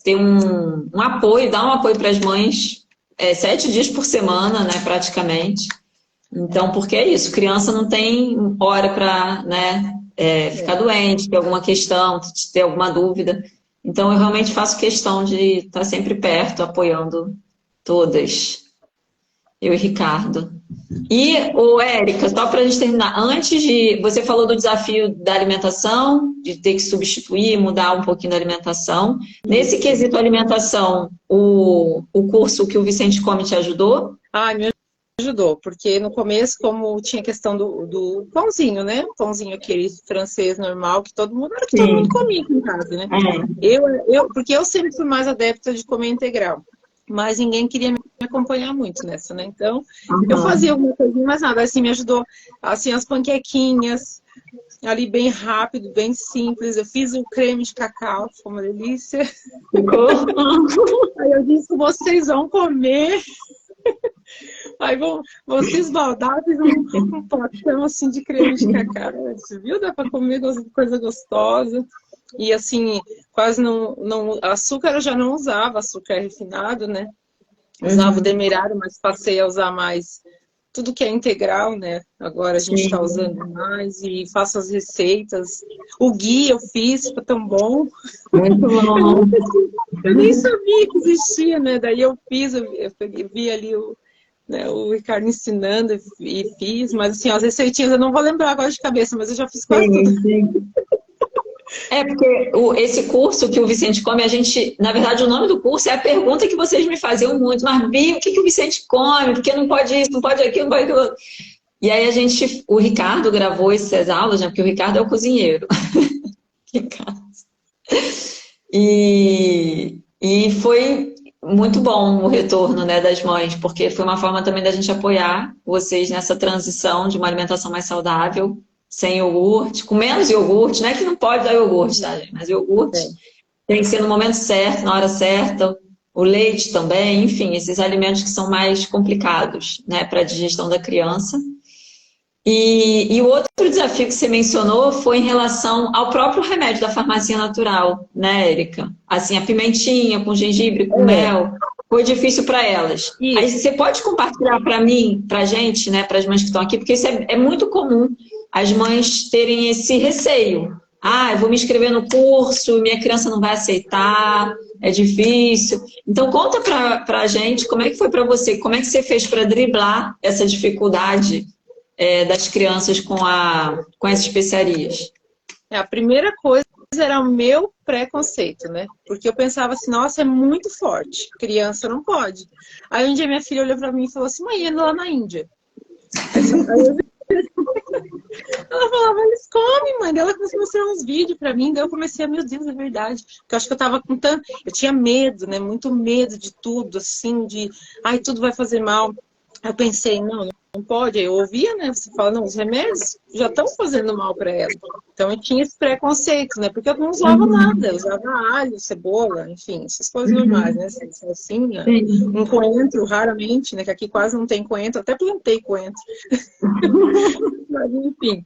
ter um apoio, dar um apoio para as mães 7 dias por semana, né, praticamente. Então, porque é isso, criança não tem hora para, né, ficar doente, ter alguma questão, ter alguma dúvida. Então, eu realmente faço questão de estar sempre perto, apoiando todas. Eu e Ricardo. E, Érica, só para a gente terminar, antes de... Você falou do desafio da alimentação, de ter que substituir, mudar um pouquinho da alimentação. Nesse quesito alimentação, o curso que o Vicente Come te ajudou?
Me ajudou, porque no começo, como tinha questão do pãozinho, né? Pãozinho aquele francês normal, que todo mundo comia aqui em casa, né? Porque eu sempre fui mais adepta de comer integral. Mas ninguém queria me acompanhar muito nessa, né? Então, eu fazia alguma coisinha, mas nada, assim, me ajudou. Assim, as panquequinhas, ali bem rápido, bem simples. Eu fiz o creme de cacau, foi uma delícia. Aí eu disse, vocês vão comer. Aí vão se esbaldar, fiz um potão, assim, de creme de cacau. Você viu? Dá pra comer coisa gostosa. E assim, quase não... Açúcar eu já não usava, açúcar refinado, né? Usava o demerara, mas passei a usar mais tudo que é integral, né? Agora a gente está usando mais e faço as receitas. O ghee eu fiz, foi tão bom.
Muito bom.
Eu nem sabia que existia, né? Daí eu fiz, eu vi ali o Ricardo ensinando e fiz. Mas assim, as receitinhas eu não vou lembrar agora de cabeça, mas eu já fiz quase tudo.
Sim. Porque esse curso que o Vicente Come, na verdade, o nome do curso é a pergunta que vocês me faziam muito, mas Bia, o que o Vicente come? Porque não pode isso, não pode aquilo, não pode aquilo. E aí o Ricardo gravou essas aulas, né? Porque o Ricardo é o cozinheiro. E foi muito bom o retorno, né, das mães, porque foi uma forma também da gente apoiar vocês nessa transição de uma alimentação mais saudável, sem iogurte, com menos iogurte, não é que não pode dar iogurte, tá, gente? Mas iogurte tem que ser no momento certo, na hora certa, o leite também, enfim, esses alimentos que são mais complicados, né, para a digestão da criança. E o outro desafio que você mencionou foi em relação ao próprio remédio da farmácia natural, né, Érica? Assim, a pimentinha com gengibre, com mel, foi difícil para elas. Aí você pode compartilhar para mim, para a gente, né, para as mães que estão aqui, porque isso é muito comum, as mães terem esse receio. Eu vou me inscrever no curso, minha criança não vai aceitar, é difícil. Então, conta para a gente como é que foi para você, como é que você fez para driblar essa dificuldade das crianças com as especiarias.
A primeira coisa era o meu preconceito, né? Porque eu pensava assim, nossa, é muito forte, criança não pode. Aí um dia minha filha olhou para mim e falou assim, mãe, anda lá na Índia. Ela falava, eles comem, mãe. Ela começou a mostrar uns vídeos pra mim, daí eu comecei a, meu Deus, é verdade. Porque eu acho que eu tava com tanto... Eu tinha medo, né? Muito medo de tudo, assim, tudo vai fazer mal. Eu pensei, não pode. Aí eu ouvia, né? Você fala, não, os remédios já estão fazendo mal pra ela. Então eu tinha esse preconceito, né? Porque eu não usava nada. Eu usava alho, cebola, enfim, essas coisas normais, né? Salsinha, um coentro, raramente, né? Que aqui quase não tem coentro. Até plantei coentro. Mas, enfim.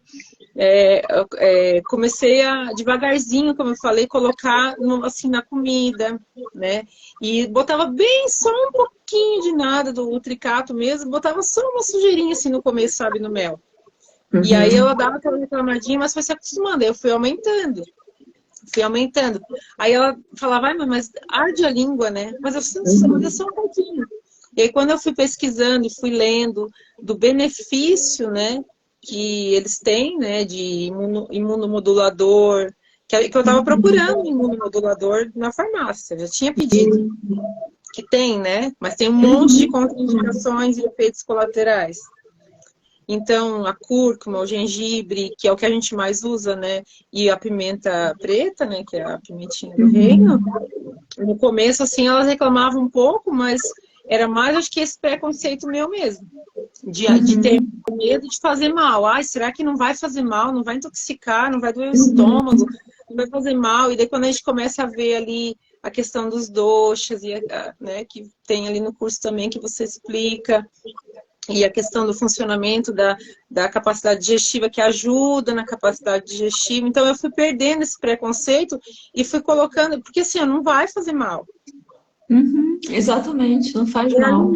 Comecei a, devagarzinho, como eu falei, colocar assim, na comida, né? E botava bem só um pouquinho de nada do utricato mesmo, botava só uma sujeirinha assim no começo, sabe, no mel. E aí ela dava aquela reclamadinha, mas foi se acostumando, aí eu fui aumentando. Aí ela falava, mas arde a língua, né? Mas eu sinto só um pouquinho. E aí quando eu fui pesquisando e fui lendo do benefício, né, que eles têm, né, de imunomodulador, que eu estava procurando imunomodulador na farmácia, já tinha pedido, que tem, né, mas tem um monte de contraindicações e efeitos colaterais. Então, a cúrcuma, o gengibre, que é o que a gente mais usa, né, e a pimenta preta, né, que é a pimentinha do reino, no começo, assim, elas reclamavam um pouco, mas era mais, acho que esse preconceito meu mesmo. De ter medo de fazer mal. Será que não vai fazer mal? Não vai intoxicar? Não vai doer o estômago? não vai fazer mal. E daí quando a gente começa a ver ali a questão dos doshas, e, né, que tem ali no curso também que você explica, e a questão do funcionamento da capacidade digestiva, que ajuda na capacidade digestiva. Então, eu fui perdendo esse preconceito e fui colocando, porque assim, não vai fazer mal.
Exatamente, não faz
É
mal.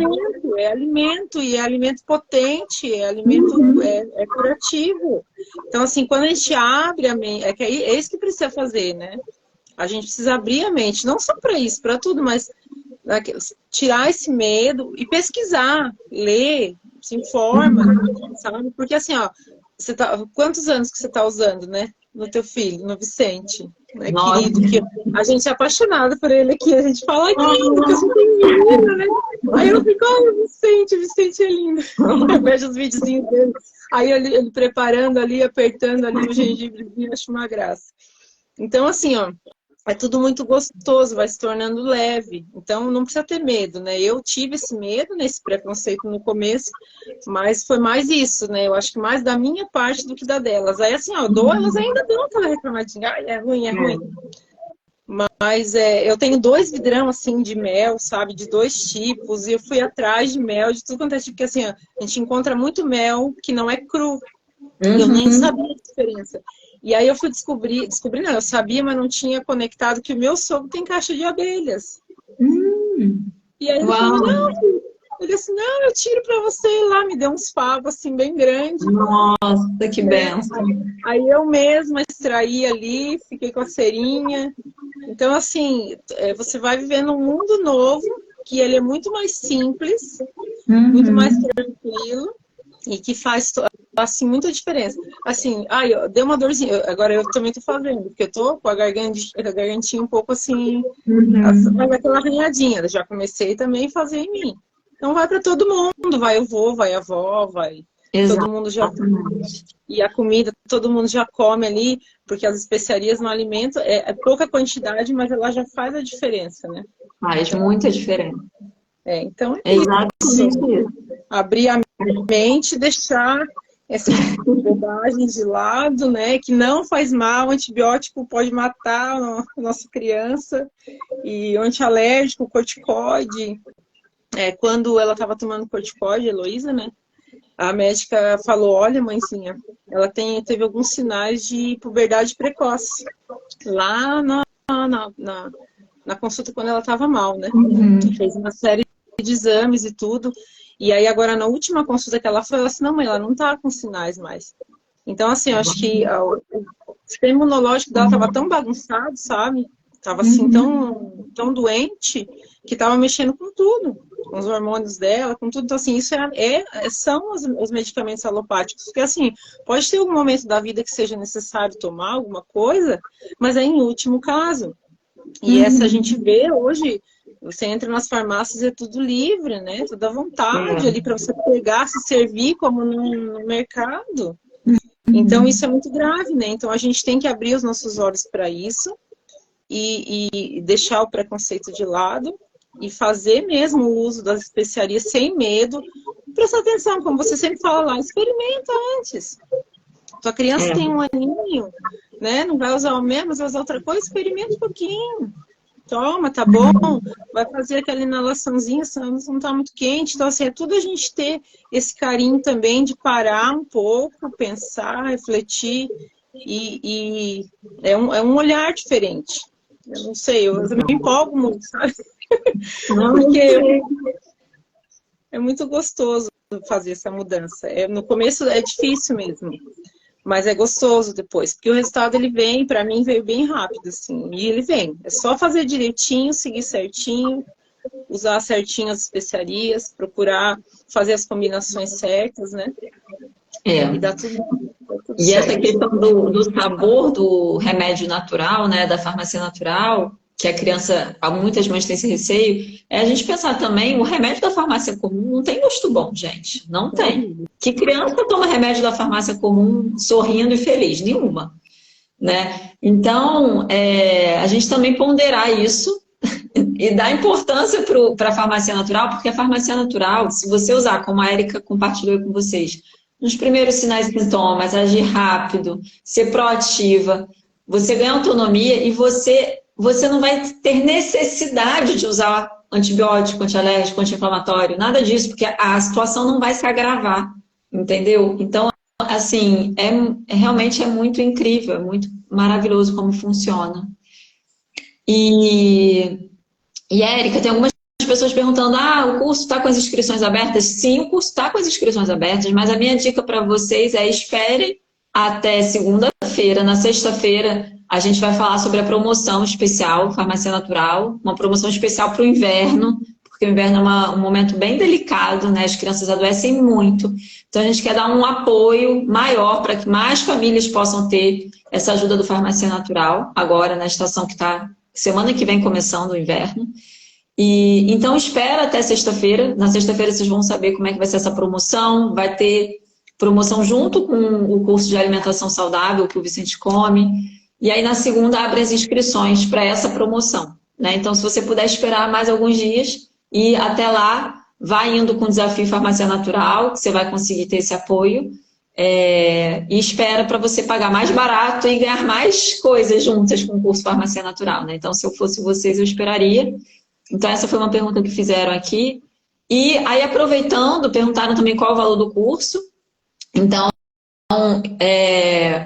alimento, e é alimento potente, é alimento é curativo. Então, assim, quando a gente abre a mente, é isso que precisa fazer, né? A gente precisa abrir a mente, não só para isso, para tudo, mas tirar esse medo e pesquisar, ler, se informa, sabe? Porque assim, ó, quantos anos que você está usando, né? No teu filho, no Vicente, né?
Nossa.
Querido, que a gente é apaixonada por ele aqui, a gente fala, ai, que lindo, que eu sou menina, né? Aí eu fico, ai, Vicente é lindo. Eu vejo os videozinhos dele, aí ele preparando ali, apertando ali o gengibrezinho, acho uma graça. Então, assim, ó, é tudo muito gostoso, vai se tornando leve. Então, não precisa ter medo, né? Eu tive esse medo, né, esse preconceito no começo, mas foi mais isso, né? Eu acho que mais da minha parte do que da delas. Aí, assim, ó, elas ainda dão aquela reclamadinha. Ai, é ruim, é ruim. Mas eu tenho 2 vidrão, assim, de mel, sabe? De 2 tipos. E eu fui atrás de mel, de tudo quanto é tipo. Porque, assim, ó, a gente encontra muito mel que não é cru. Eu nem sabia a diferença. E aí eu fui descobrir não, eu sabia, mas não tinha conectado que o meu sogro tem caixa de abelhas. E aí ele falou, não, ele disse, não, eu tiro pra você ir lá, me deu uns favos assim bem grandes.
Nossa, que benção.
Aí eu mesma extraí ali, fiquei com a cerinha. Então, assim, você vai vivendo um mundo novo, que ele é muito mais simples, muito mais tranquilo, e que faz assim, muita diferença. Assim, deu uma dorzinha. Agora eu também tô fazendo, porque eu tô com a gargantinha um pouco assim, mas aquela arranhadinha. Já comecei também a fazer em mim. Então vai para todo mundo, vai o vô, vai a avó, vai. Todo mundo já. E a comida, todo mundo já come ali, porque as especiarias no alimento é pouca quantidade, mas ela já faz a diferença, né?
Faz muita diferença.
Então
é exatamente isso.
Abrir a mente, deixar essas bobagens de lado, né? Que não faz mal, antibiótico pode matar a nossa criança, e o antialérgico, o corticoide. Quando ela estava tomando corticoide, a Heloísa, né? A médica falou, olha, mãezinha, ela teve alguns sinais de puberdade precoce. Lá na consulta quando ela estava mal, né? Fez uma série de exames e tudo. E aí agora na última consulta que ela foi, ela disse, não, mãe, ela não tá com sinais mais. Então, assim, eu acho que o sistema imunológico dela estava tão bagunçado, sabe? Tava assim, tão doente, que tava mexendo com tudo. Com os hormônios dela, com tudo. Então, assim, isso são os medicamentos alopáticos. Porque, assim, pode ter algum momento da vida que seja necessário tomar alguma coisa, mas é em último caso. E essa a gente vê hoje, você entra nas farmácias e é tudo livre, né? Tudo à vontade ali para você pegar, se servir como no mercado. Então, isso é muito grave, né? Então, a gente tem que abrir os nossos olhos para isso e deixar o preconceito de lado e fazer mesmo o uso das especiarias sem medo. Presta atenção, como você sempre fala lá, experimenta antes. Tua criança tem 1 aninho, né? Não vai usar o mesmo, mas vai usar outra coisa, experimenta um pouquinho. Toma, tá bom? Vai fazer aquela inalaçãozinha, se não tá muito quente. Então, assim, é tudo a gente ter esse carinho também de parar um pouco, pensar, refletir. E é um olhar diferente. Eu não sei, eu me empolgo muito, sabe? Porque é muito gostoso fazer essa mudança. No começo é difícil mesmo. Mas é gostoso depois, porque o resultado ele vem, para mim veio bem rápido, assim, e ele vem. É só fazer direitinho, seguir certinho, usar certinho as especiarias, procurar fazer as combinações certas, né? E dá tudo
e
certo.
essa questão do sabor do remédio natural, né, da farmácia natural, que a criança, muitas mães têm esse receio, a gente pensar também, o remédio da farmácia comum não tem gosto bom, gente. Não tem. Que criança toma remédio da farmácia comum sorrindo e feliz? Nenhuma. Né? Então, a gente também ponderar isso e dar importância para a farmácia natural, porque a farmácia natural, se você usar, como a Érica compartilhou com vocês, nos primeiros sinais e sintomas, agir rápido, ser proativa, você ganha autonomia e você não vai ter necessidade de usar antibiótico, antialérgico, anti-inflamatório, nada disso, porque a situação não vai se agravar, entendeu? Então, assim, realmente é muito incrível, é muito maravilhoso como funciona. E Érica, tem algumas pessoas perguntando, o curso está com as inscrições abertas? Sim, o curso está com as inscrições abertas, mas a minha dica para vocês é espere até segunda-feira. Na sexta-feira, a gente vai falar sobre a promoção especial Farmácia Natural, uma promoção especial para o inverno, porque o inverno é um momento bem delicado, né? As crianças adoecem muito. Então, a gente quer dar um apoio maior para que mais famílias possam ter essa ajuda do Farmácia Natural, agora na estação que está semana que vem começando o inverno. Então, espera até sexta-feira. Na sexta-feira vocês vão saber como é que vai ser essa promoção. Vai ter promoção junto com o curso de alimentação saudável que o Vicente come. E aí, na segunda, abre as inscrições para essa promoção, né? Então, se você puder esperar mais alguns dias e até lá, vai indo com o desafio Farmácia Natural, que você vai conseguir ter esse apoio. E espera para você pagar mais barato e ganhar mais coisas juntas com o curso Farmácia Natural, né? Então, se eu fosse vocês, eu esperaria. Então, essa foi uma pergunta que fizeram aqui. E aí, aproveitando, perguntaram também qual é o valor do curso. Então,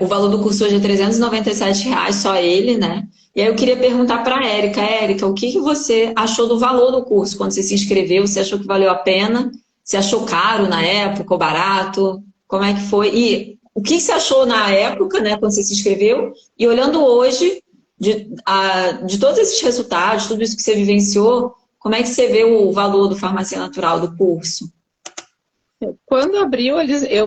o valor do curso hoje é R$397, só ele, né? E aí eu queria perguntar para a Érica. Érica, o que você achou do valor do curso quando você se inscreveu? Você achou que valeu a pena? Você achou caro na época ou barato? Como é que foi? E o que você achou na época, né, quando você se inscreveu? E olhando hoje, de todos esses resultados, tudo isso que você vivenciou, como é que você vê o valor do Farmácia Natural, do curso?
Quando abriu,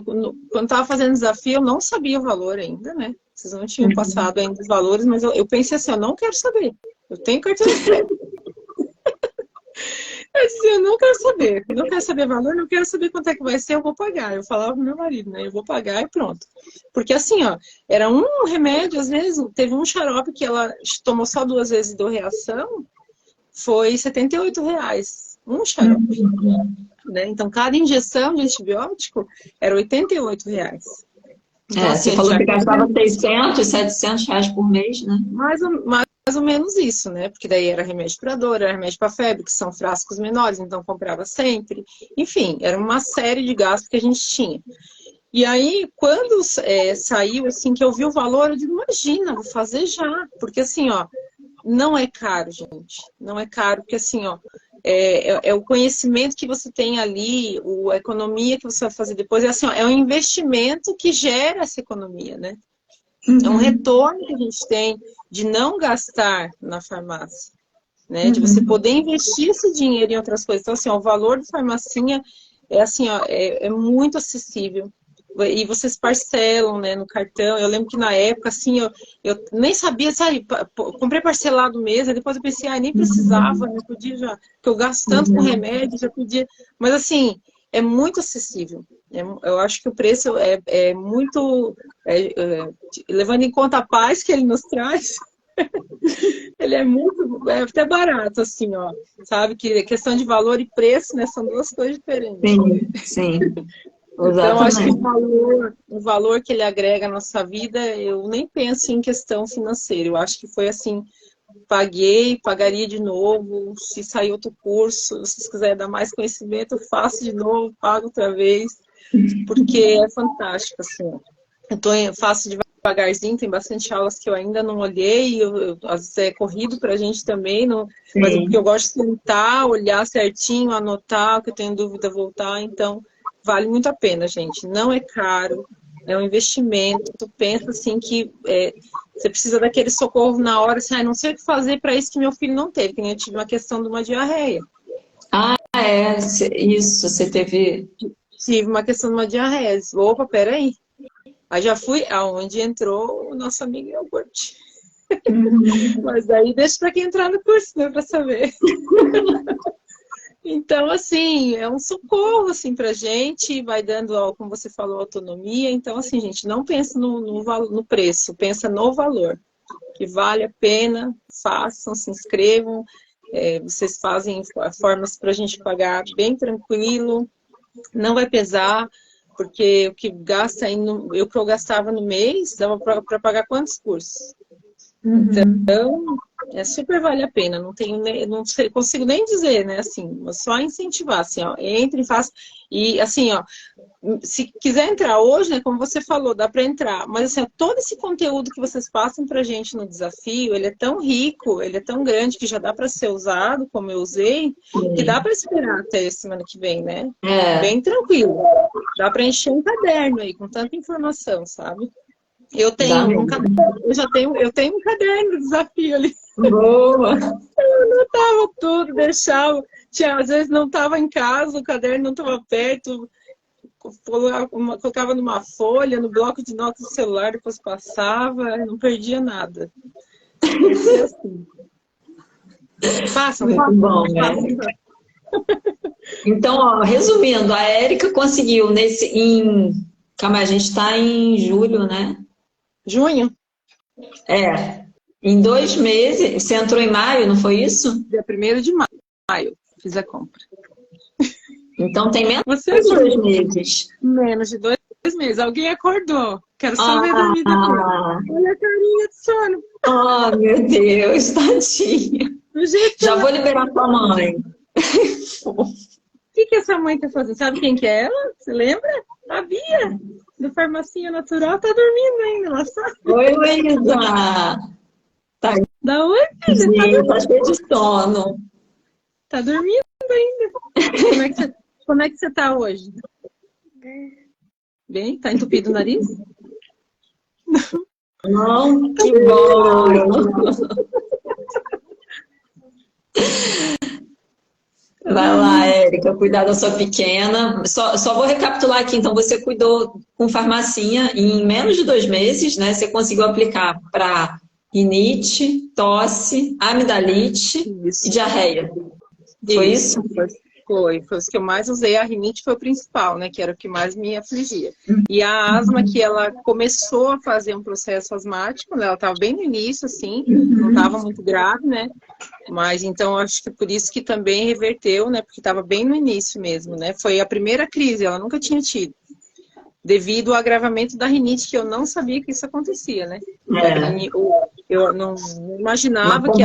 quando estava fazendo desafio, eu não sabia o valor ainda, né? Vocês não tinham passado ainda os valores, mas eu pensei assim, eu não quero saber. Eu tenho cartão de crédito. Eu disse, eu não quero saber valor, não quero saber quanto é que vai ser, eu vou pagar. Eu falava pro meu marido, né? Eu vou pagar e pronto. Porque assim, ó, era um remédio, às vezes, teve um xarope que ela tomou só 2 vezes e deu reação, foi R$78. Um xarope. Né? Então, cada injeção de antibiótico era R$88. Então, assim,
você falou que gastava R$600, R$700 por mês, né?
Mais ou menos isso, né? Porque daí era remédio para dor, era remédio para febre, que são frascos menores, então comprava sempre. Enfim, era uma série de gastos que a gente tinha. E aí, quando saiu, assim, que eu vi o valor, eu digo, imagina, vou fazer já. Porque assim, ó, não é caro, gente. Não é caro, porque assim, ó, é o conhecimento que você tem ali, a economia que você vai fazer depois. É assim, ó, é um investimento que gera essa economia, né? É um retorno que a gente tem de não gastar na farmácia, né? De você poder investir esse dinheiro em outras coisas. Então, assim, ó, o valor do farmacinha é assim, ó, é muito acessível. E vocês parcelam, né, no cartão. Eu lembro que na época, assim, eu nem sabia, sabe, comprei parcelado mesmo, depois eu pensei, nem precisava, né, podia já, porque eu gasto tanto com remédio, já podia. Mas, assim, é muito acessível. Eu acho que o preço é muito, levando em conta a paz que ele nos traz, ele é até barato, assim, ó, sabe, que questão de valor e preço, né, são duas coisas diferentes.
Sim, sim.
Então, acho que o valor que ele agrega à nossa vida, eu nem penso em questão financeira. Eu acho que foi assim, pagaria de novo. Se sair outro curso, se vocês quiserem dar mais conhecimento, eu faço de novo, pago outra vez, porque é fantástico, assim. Faço devagarzinho, tem bastante aulas que eu ainda não olhei, às vezes é corrido pra gente também, mas porque eu gosto de sentar, olhar certinho, anotar, que eu tenho dúvida, voltar, então... Vale muito a pena, gente. Não é caro, é um investimento. Tu pensa assim que você precisa daquele socorro na hora, assim, não sei o que fazer para isso que meu filho não teve, que nem eu tive uma questão de uma diarreia.
Isso, você teve...
Tive uma questão de uma diarreia. Opa, peraí. Aí já fui aonde entrou o nosso amigo iogurte. Mas aí deixa para quem entrar no curso, né, para saber. Então, assim, é um socorro, assim, pra gente, vai dando, como você falou, autonomia. Então, assim, gente, não pensa no preço, pensa no valor, que vale a pena, façam, se inscrevam, vocês fazem formas pra gente pagar bem tranquilo, não vai pesar, porque o que gasta aí, o que eu gastava no mês, dava pra pagar quantos cursos? Então, super vale a pena. Não consigo nem dizer, né? Assim, só incentivar, assim, ó, entre, faça. E assim, ó, se quiser entrar hoje, né? Como você falou, dá para entrar. Mas assim, ó, todo esse conteúdo que vocês passam pra gente no desafio, ele é tão rico, ele é tão grande que já dá para ser usado, como eu usei, que dá para esperar até semana que vem, né? Bem tranquilo. Dá para encher um caderno aí com tanta informação, sabe? Eu tenho um caderno, eu tenho um caderno de desafio ali.
Boa!
Eu anotava tudo, deixava. Às vezes não estava em casa, o caderno não estava perto, colocava numa folha, no bloco de notas do celular, depois passava, não perdia nada. E assim.
Muito bom, Érica. Então, ó, resumindo, a Érica conseguiu calma, a gente está em julho, né?
Junho?
Em 2 meses, você entrou em maio, não foi isso?
Dia 1º de maio, fiz a compra.
Então tem menos de 2 meses.
Menos de 2 meses. Alguém acordou. Quero só ver dormir depois. Olha a carinha de sono.
Oh, meu Deus, tadinha. Já vou liberar tua mãe.
O que essa mãe tá fazendo? Sabe quem que é ela? Você lembra? A Bia, do Farmacinha Natural, tá dormindo ainda. Ela sabe.
Oi, Luísa. Tá.
Da oi, filha?
Tá cheio de sono.
Tá dormindo ainda. Como é que você tá hoje? Bem? Tá entupido o nariz?
Não, que bom. Vai lá, Érica, cuidar da sua pequena. Só vou recapitular aqui. Então, você cuidou com farmacinha em menos de 2 meses, né? Você conseguiu aplicar para rinite, tosse, amidalite e diarreia. Foi isso?
Foi os que eu mais usei. A rinite foi o principal, né? Que era o que mais me afligia. E a asma, que ela começou a fazer um processo asmático, né? Ela estava bem no início, assim, não estava muito grave, né? Mas então acho que por isso que também reverteu, né? Porque estava bem no início mesmo, né? Foi a primeira crise, ela nunca tinha devido ao agravamento da rinite, que eu não sabia que isso acontecia, né? Eu não imaginava que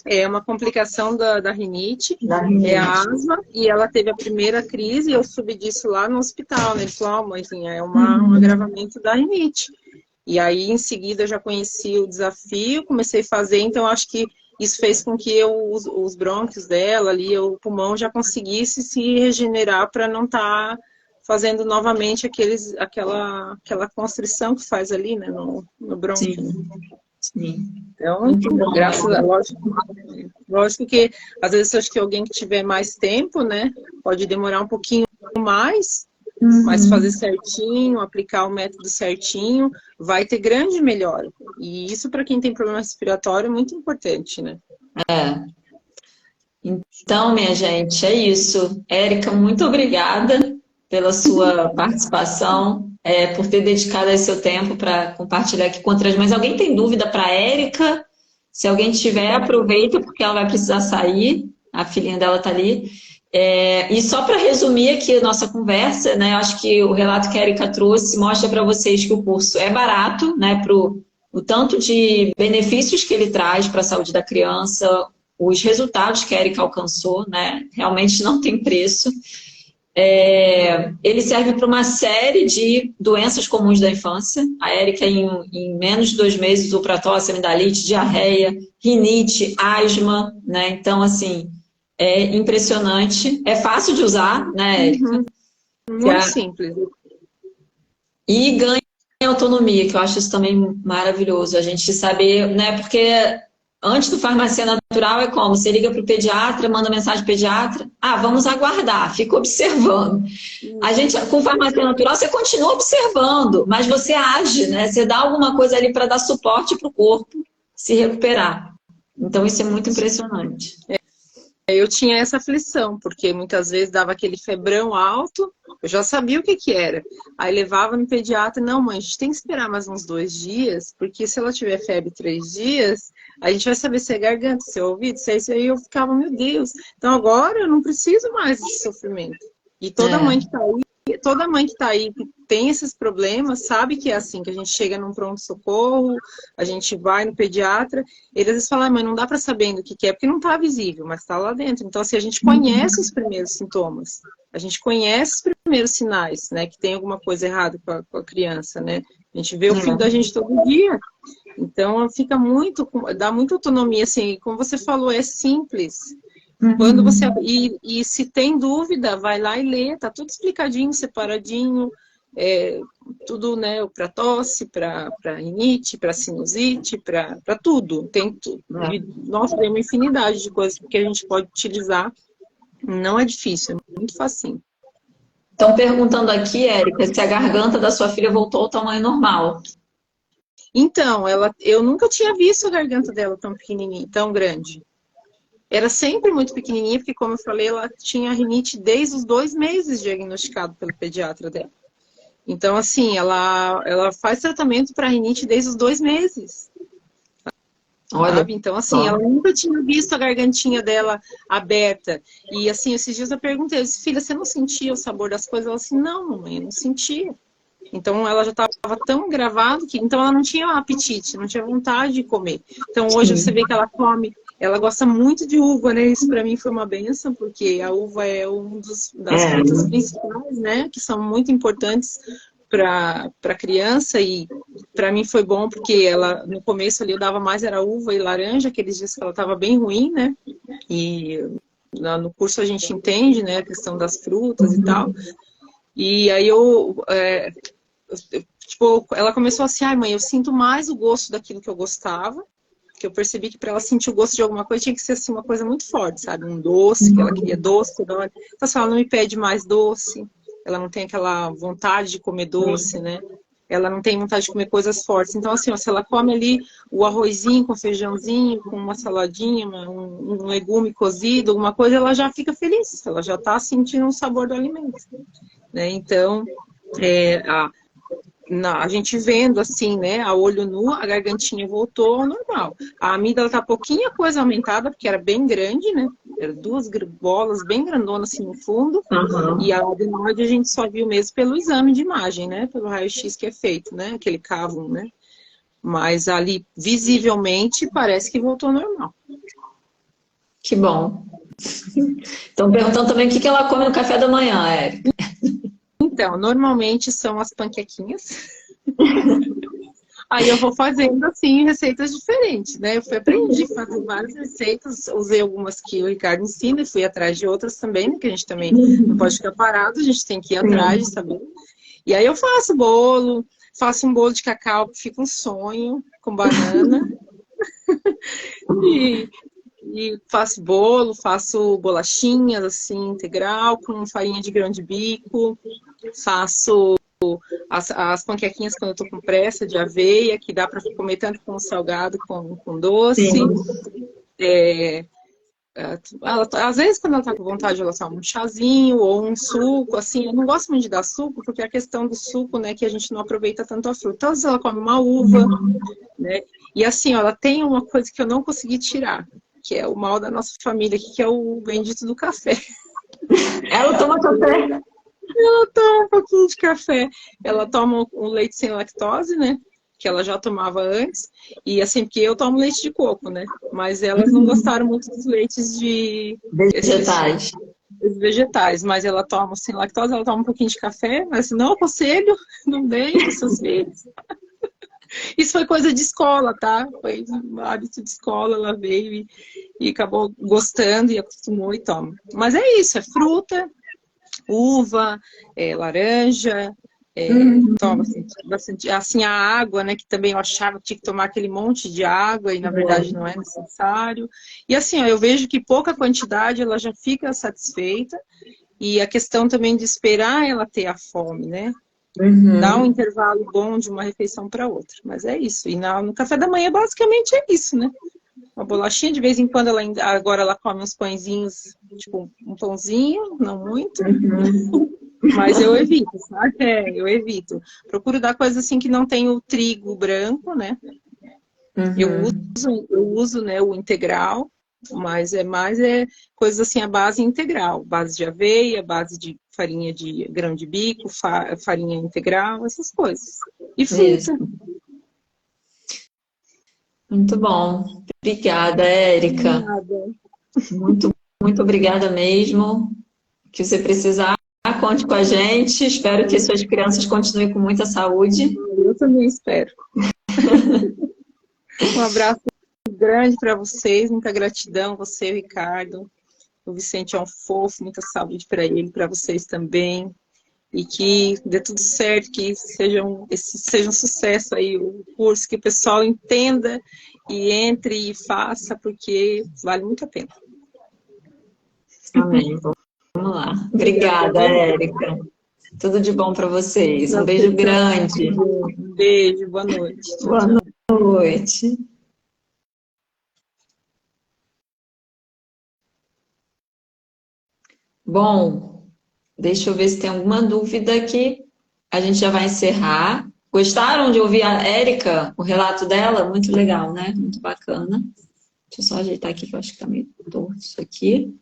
é uma complicação da rinite, é a asma, e ela teve a primeira crise, e eu soube disso lá no hospital, né? Ele falou, mãezinha, é um agravamento da rinite. E aí, em seguida, eu já conheci o desafio, comecei a fazer, então acho que isso fez com que os brônquios dela ali, o pulmão já conseguisse se regenerar para não estar fazendo novamente aquela constrição que faz ali, né, no brônquio.
Sim.
Então, graças a lógico que às vezes acho que alguém que tiver mais tempo, né, pode demorar um pouquinho mais, mas fazer certinho, aplicar o método certinho, vai ter grande melhora. E isso para quem tem problema respiratório é muito importante, né?
Então, minha gente, é isso. Érica, muito obrigada pela sua participação, por ter dedicado esse seu tempo para compartilhar aqui com outras mães. Alguém tem dúvida para a Érica? Se alguém tiver, aproveita, porque ela vai precisar sair. A filhinha dela está ali. E só para resumir aqui a nossa conversa, né? Eu acho que o relato que a Érica trouxe mostra para vocês que o curso é barato, né? O tanto de benefícios que ele traz para a saúde da criança, os resultados que a Érica alcançou, né? Realmente não tem preço. Ele serve para uma série de doenças comuns da infância. A Érica, em menos de 2 meses, usou para tosse, amidalite, diarreia, rinite, asma, né? Então, assim, é impressionante. É fácil de usar, né, Érica?
Muito simples.
E ganha autonomia, que eu acho isso também maravilhoso. A gente saber, né? Porque antes do Farmácia Natural é como? Você liga para o pediatra, manda mensagem para o pediatra. Vamos aguardar, fica observando. A gente, com Farmácia Natural, você continua observando, mas você age, né? Você dá alguma coisa ali para dar suporte para o corpo se recuperar. Então, isso é muito impressionante.
Eu tinha essa aflição, porque muitas vezes dava aquele febrão alto, eu já sabia o que era. Aí levava no pediatra, não, mãe, a gente tem que esperar mais uns 2 dias, porque se ela tiver febre 3 dias, a gente vai saber se é garganta, se é ouvido, se é isso. Aí eu ficava, meu Deus, então agora eu não preciso mais desse sofrimento. E toda mãe que tá aí, toda mãe que tá aí, que tem esses problemas, sabe que é assim, que a gente chega num pronto-socorro, a gente vai no pediatra, eles às vezes falam, mas não dá para saber ainda o que é, porque não tá visível, mas tá lá dentro. Então, assim, a gente conhece os primeiros sintomas, a gente conhece os primeiros sinais, né, que tem alguma coisa errada com a criança, né? A gente vê o filho da gente todo dia. Então, fica muito, dá muita autonomia, assim, como você falou, é simples. Quando você e se tem dúvida, vai lá e lê, tá tudo explicadinho, separadinho, tudo, né, para tosse, para rinite, para sinusite, para tudo, tem tudo. Nossa, tem uma infinidade de coisas que a gente pode utilizar. Não é difícil, é muito facinho.
Estão perguntando aqui, Érica, se a garganta da sua filha voltou ao tamanho normal.
Então, eu nunca tinha visto a garganta dela tão pequenininha, tão grande. Era sempre muito pequenininha, porque, como eu falei, ela tinha rinite desde os 2 meses diagnosticado pelo pediatra dela. Então, assim, ela faz tratamento para rinite desde os 2 meses.
Olha,
sabe? Então, assim, ela nunca tinha visto a gargantinha dela aberta. E, assim, esses dias eu perguntei, eu disse, filha, você não sentia o sabor das coisas? Ela assim, não, mamãe, eu não sentia. Então, ela já estava tão gravado que... Então, ela não tinha apetite, não tinha vontade de comer. Então, hoje você vê que ela come... Ela gosta muito de uva, né? Isso para mim foi uma benção, porque a uva é das frutas principais, né? Que são muito importantes para a criança, e para mim foi bom, porque ela, no começo ali, eu dava mais, era uva e laranja, aqueles dias que ela estava bem ruim, né? E no curso a gente entende, né? A questão das frutas e tal. E aí tipo, ela começou assim, ai mãe, eu sinto mais o gosto daquilo que eu gostava, que eu percebi que para ela sentir o gosto de alguma coisa tinha que ser assim, uma coisa muito forte, sabe? Um doce, que ela queria doce toda hora. Então, assim, ela não me pede mais doce, ela não tem aquela vontade de comer doce, né? Ela não tem vontade de comer coisas fortes. Então, assim, ó, se ela come ali o arrozinho com feijãozinho, com uma saladinha, um legume cozido, alguma coisa, ela já fica feliz, ela já está sentindo o sabor do alimento, né? Então, a gente vendo assim, né, a olho nu, a gargantinha voltou ao normal. A amígdala tá pouquinha coisa aumentada, porque era bem grande, né? Eram 2 bolas bem grandonas assim no fundo. E a adenoide a gente só viu mesmo pelo exame de imagem, né? Pelo raio-x que é feito, né? Aquele cavo, né? Mas ali, visivelmente, parece que voltou ao normal.
Que bom. Estão perguntando também o que ela come no café da manhã, Érica.
Então, normalmente são as panquequinhas. Aí eu vou fazendo, assim, receitas diferentes, né? Eu aprendi a fazer várias receitas, usei algumas que o Ricardo ensina e fui atrás de outras também, né? Que a gente também não pode ficar parado, a gente tem que ir atrás de saber. E aí eu faço bolo, faço um bolo de cacau que fica um sonho, com banana. E faço bolo, faço bolachinhas, assim, integral, com farinha de grão de bico. Faço as panquequinhas quando eu tô com pressa, de aveia, que dá para comer tanto com salgado como com doce. Às vezes, quando ela tá com vontade, ela toma um chazinho ou um suco, assim. Eu não gosto muito de dar suco, porque a questão do suco, né, que a gente não aproveita tanto a fruta. Então, às vezes ela come uma uva, né? E assim, ó, ela tem uma coisa que eu não consegui tirar, que é o mal da nossa família aqui, que é o bendito do café.
Ela toma café?
Ela toma um pouquinho de café. Ela toma um leite sem lactose, né? Que ela já tomava antes. E assim, porque eu tomo leite de coco, né? Mas elas não gostaram muito dos leites de...
Vegetais.
Os vegetais. Mas ela toma sem lactose, ela toma um pouquinho de café. Mas não aconselho, não deem para seus filhos. Isso foi coisa de escola, tá? Foi um hábito de escola, ela veio e acabou gostando e acostumou e toma. Mas é isso, é fruta, uva, laranja, toma bastante, assim, a água, né, que também eu achava que tinha que tomar aquele monte de água e na verdade não é necessário. E assim, ó, eu vejo que pouca quantidade ela já fica satisfeita, e a questão também de esperar ela ter a fome, né? Dá um intervalo bom de uma refeição para outra, mas é isso. E no café da manhã basicamente é isso, né? Uma bolachinha, de vez em quando agora ela come uns pãezinhos, tipo um pãozinho, não muito, mas eu evito, sabe? Eu evito. Procuro dar coisas assim que não tem o trigo branco, né? Eu uso, né, o integral, Mas é mais coisas assim, a base integral, base de aveia, base de farinha de grão de bico, farinha integral, essas coisas. E
Isso.
fruta.
Muito bom. Obrigada, Érica.
Nada.
Muito, muito obrigada mesmo. Que você precisar, conte com a gente. Espero que suas crianças continuem com muita saúde.
Eu também espero. Um abraço grande para vocês, muita gratidão, você, Ricardo. O Vicente é um fofo, muita saúde para ele, para vocês também. E que dê tudo certo, que seja um sucesso aí o curso, que o pessoal entenda e entre e faça, porque vale muito a pena.
Amém. Vamos lá. Obrigada, Érica. Tudo de bom para vocês. Um beijo grande.
Um beijo, boa noite.
Boa noite. Bom, deixa eu ver se tem alguma dúvida aqui. A gente já vai encerrar. Gostaram de ouvir a Érica, o relato dela? Muito legal, né? Muito bacana. Deixa eu só ajeitar aqui, que eu acho que tá meio torto isso aqui.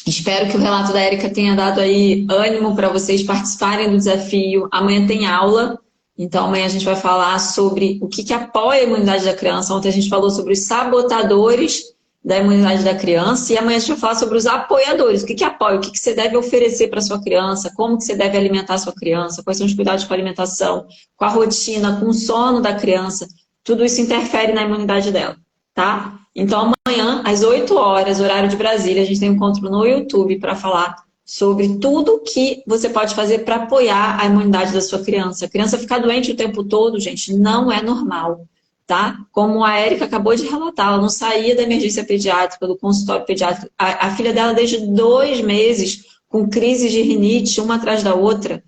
Espero que o relato da Érica tenha dado aí ânimo para vocês participarem do desafio. Amanhã tem aula, então amanhã a gente vai falar sobre o que apoia a imunidade da criança. Ontem a gente falou sobre os sabotadores da imunidade da criança e amanhã a gente vai falar sobre os apoiadores. O que apoia, o que você deve oferecer para sua criança, como que você deve alimentar a sua criança, quais são os cuidados com a alimentação, com a rotina, com o sono da criança. Tudo isso interfere na imunidade dela, tá? Então, amanhã, às 8 horas, horário de Brasília, a gente tem um encontro no YouTube para falar sobre tudo que você pode fazer para apoiar a imunidade da sua criança. A criança ficar doente o tempo todo, gente, não é normal, tá? Como a Érica acabou de relatar, ela não saía da emergência pediátrica, do consultório pediátrico. A filha dela, desde 2 meses, com crises de rinite, uma atrás da outra.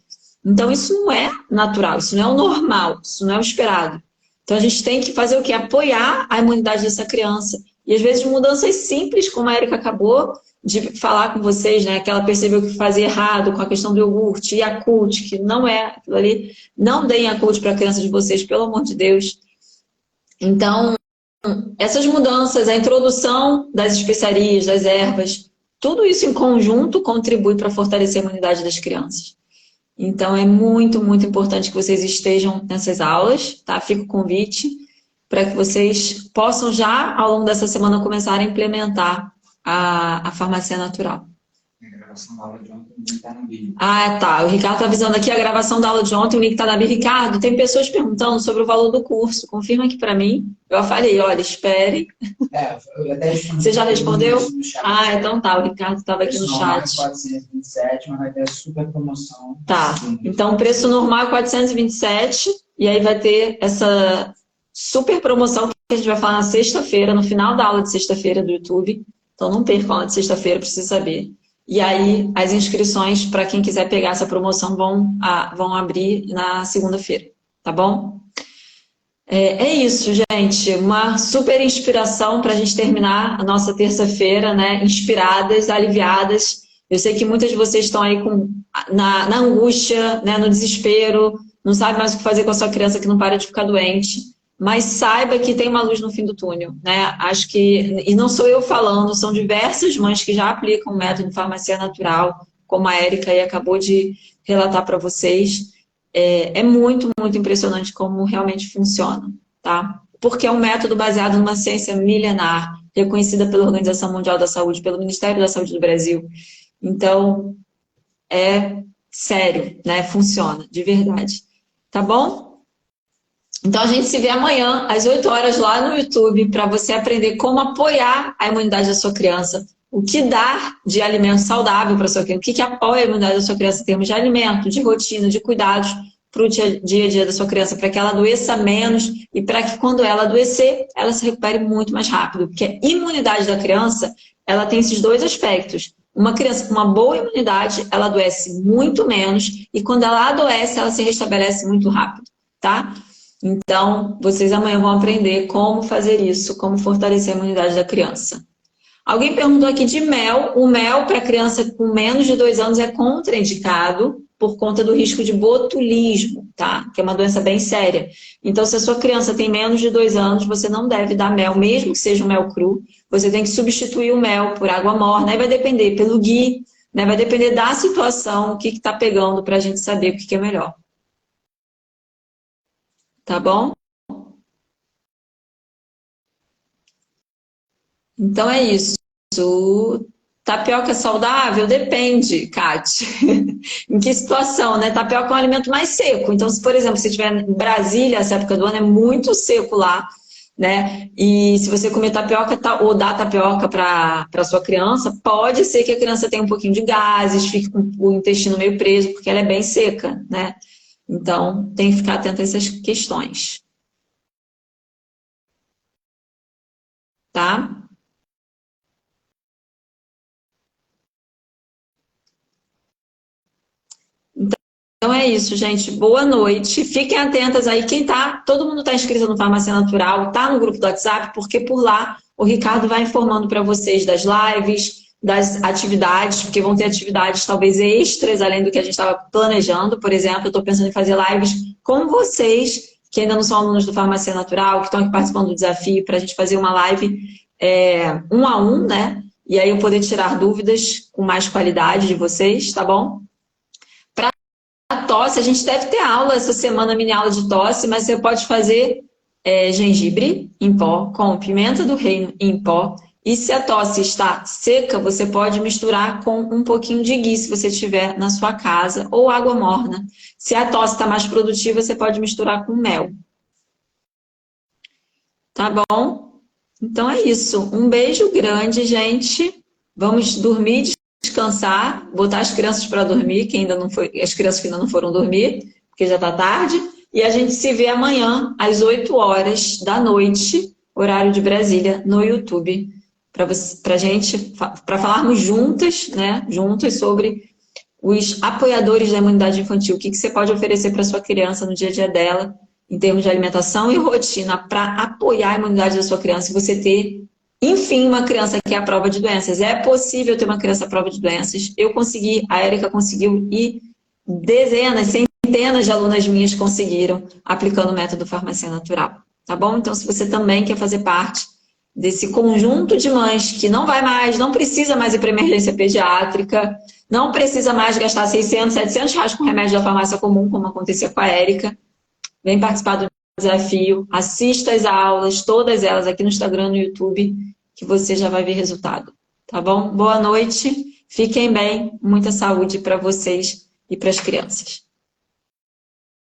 Então, isso não é natural, isso não é o normal, isso não é o esperado. Então, a gente tem que fazer o quê? Apoiar a imunidade dessa criança. E, às vezes, mudanças simples, como a Érica acabou de falar com vocês, né? Que ela percebeu que fazia errado com a questão do iogurte, Yakult, que não é aquilo ali. Não deem Yakult para a criança de vocês, pelo amor de Deus. Então, essas mudanças, a introdução das especiarias, das ervas, tudo isso em conjunto contribui para fortalecer a imunidade das crianças. Então, é muito, muito importante que vocês estejam nessas aulas, tá? Fica o convite para que vocês possam já, ao longo dessa semana, começar a implementar a farmácia natural.
A gravação da aula de ontem, o link está na bio.
Ah, tá. O Ricardo está avisando aqui a gravação da aula de ontem, o link está na bio. Ricardo, tem pessoas perguntando sobre o valor do curso. Confirma aqui para mim. Eu falei, olha, espere.
Eu até respondi.
Você já respondeu? Ah, então tá. O Ricardo estava aqui no chat.
427, mas vai ter super promoção.
Tá. Então, o preço normal é 427 e aí vai ter essa super promoção que a gente vai falar na sexta-feira, no final da aula de sexta-feira do YouTube. Então, não percam a aula de sexta-feira, precisa saber. E aí, as inscrições, para quem quiser pegar essa promoção, vão abrir na segunda-feira, tá bom? É isso, gente. Uma super inspiração para a gente terminar a nossa terça-feira, né? Inspiradas, aliviadas. Eu sei que muitas de vocês estão aí na angústia, né? No desespero, não sabe mais o que fazer com a sua criança que não para de ficar doente. Mas saiba que tem uma luz no fim do túnel, né? Acho que, e não sou eu falando, são diversas mães que já aplicam o método de farmácia natural, como a Érica aí acabou de relatar para vocês. É muito, muito impressionante como realmente funciona, tá? Porque é um método baseado numa ciência milenar, reconhecida pela Organização Mundial da Saúde, pelo Ministério da Saúde do Brasil. Então, é sério, né? Funciona, de verdade. Tá bom? Então, a gente se vê amanhã, às 8 horas, lá no YouTube, para você aprender como apoiar a imunidade da sua criança, o que dar de alimento saudável para sua criança, o que apoia a imunidade da sua criança em termos de alimento, de rotina, de cuidados para o dia a dia da sua criança, para que ela adoeça menos e para que quando ela adoecer, ela se recupere muito mais rápido. Porque a imunidade da criança, ela tem esses 2 aspectos. Uma criança com uma boa imunidade, ela adoece muito menos e quando ela adoece, ela se restabelece muito rápido, tá? Então, vocês amanhã vão aprender como fazer isso, como fortalecer a imunidade da criança. Alguém perguntou aqui de mel. O mel para criança com menos de 2 anos é contraindicado, por conta do risco de botulismo, tá? Que é uma doença bem séria. Então, se a sua criança tem menos de 2 anos, você não deve dar mel, mesmo que seja um mel cru. Você tem que substituir o mel por água morna. Aí vai depender pelo GUI, né? Vai depender da situação, o que está pegando para a gente saber o que é melhor. Tá bom? Então é isso. Tapioca saudável? Depende, Kate. Em que situação, né? Tapioca é um alimento mais seco. Então, se, por exemplo, se estiver em Brasília, essa época do ano é muito seco lá, né? E se você comer tapioca ou dar tapioca para sua criança, pode ser que a criança tenha um pouquinho de gases, fique com o intestino meio preso, porque ela é bem seca, né? Então, tem que ficar atento a essas questões. Tá? Então é isso, gente. Boa noite. Fiquem atentas aí. Todo mundo está inscrito no Farmácia Natural, tá no grupo do WhatsApp, porque por lá o Ricardo vai informando para vocês das lives, das atividades, porque vão ter atividades talvez extras, além do que a gente estava planejando. Por exemplo, eu estou pensando em fazer lives com vocês, que ainda não são alunos do Farmácia Natural, que estão aqui participando do desafio, para a gente fazer uma live 1 a 1, né? E aí eu poder tirar dúvidas com mais qualidade de vocês, tá bom? A tosse, a gente deve ter aula essa semana, mini aula de tosse, mas você pode fazer gengibre em pó com pimenta do reino em pó. E se a tosse está seca, você pode misturar com um pouquinho de ghee, se você tiver na sua casa, ou água morna. Se a tosse está mais produtiva, você pode misturar com mel. Tá bom? Então é isso. Um beijo grande, gente. Vamos dormir, descansar, botar as crianças para dormir, as crianças que ainda não foram dormir, porque já está tarde, e a gente se vê amanhã às 8 horas da noite, horário de Brasília, no YouTube, para falarmos juntas, né, juntos sobre os apoiadores da imunidade infantil, o que você pode oferecer para sua criança no dia a dia dela, em termos de alimentação e rotina, para apoiar a imunidade da sua criança e você ter, enfim, uma criança que é à prova de doenças. É possível ter uma criança à prova de doenças. Eu consegui, a Érica conseguiu e dezenas, centenas de alunas minhas conseguiram aplicando o método Farmácia Natural. Tá bom? Então, se você também quer fazer parte desse conjunto de mães que não precisa mais ir para emergência pediátrica, não precisa mais gastar 600, 700 reais com remédio da farmácia comum, como acontecia com a Érica, vem participar do desafio, assista as aulas, todas elas aqui no Instagram, no YouTube, que você já vai ver resultado. Tá bom? Boa noite, fiquem bem, muita saúde para vocês e para as crianças.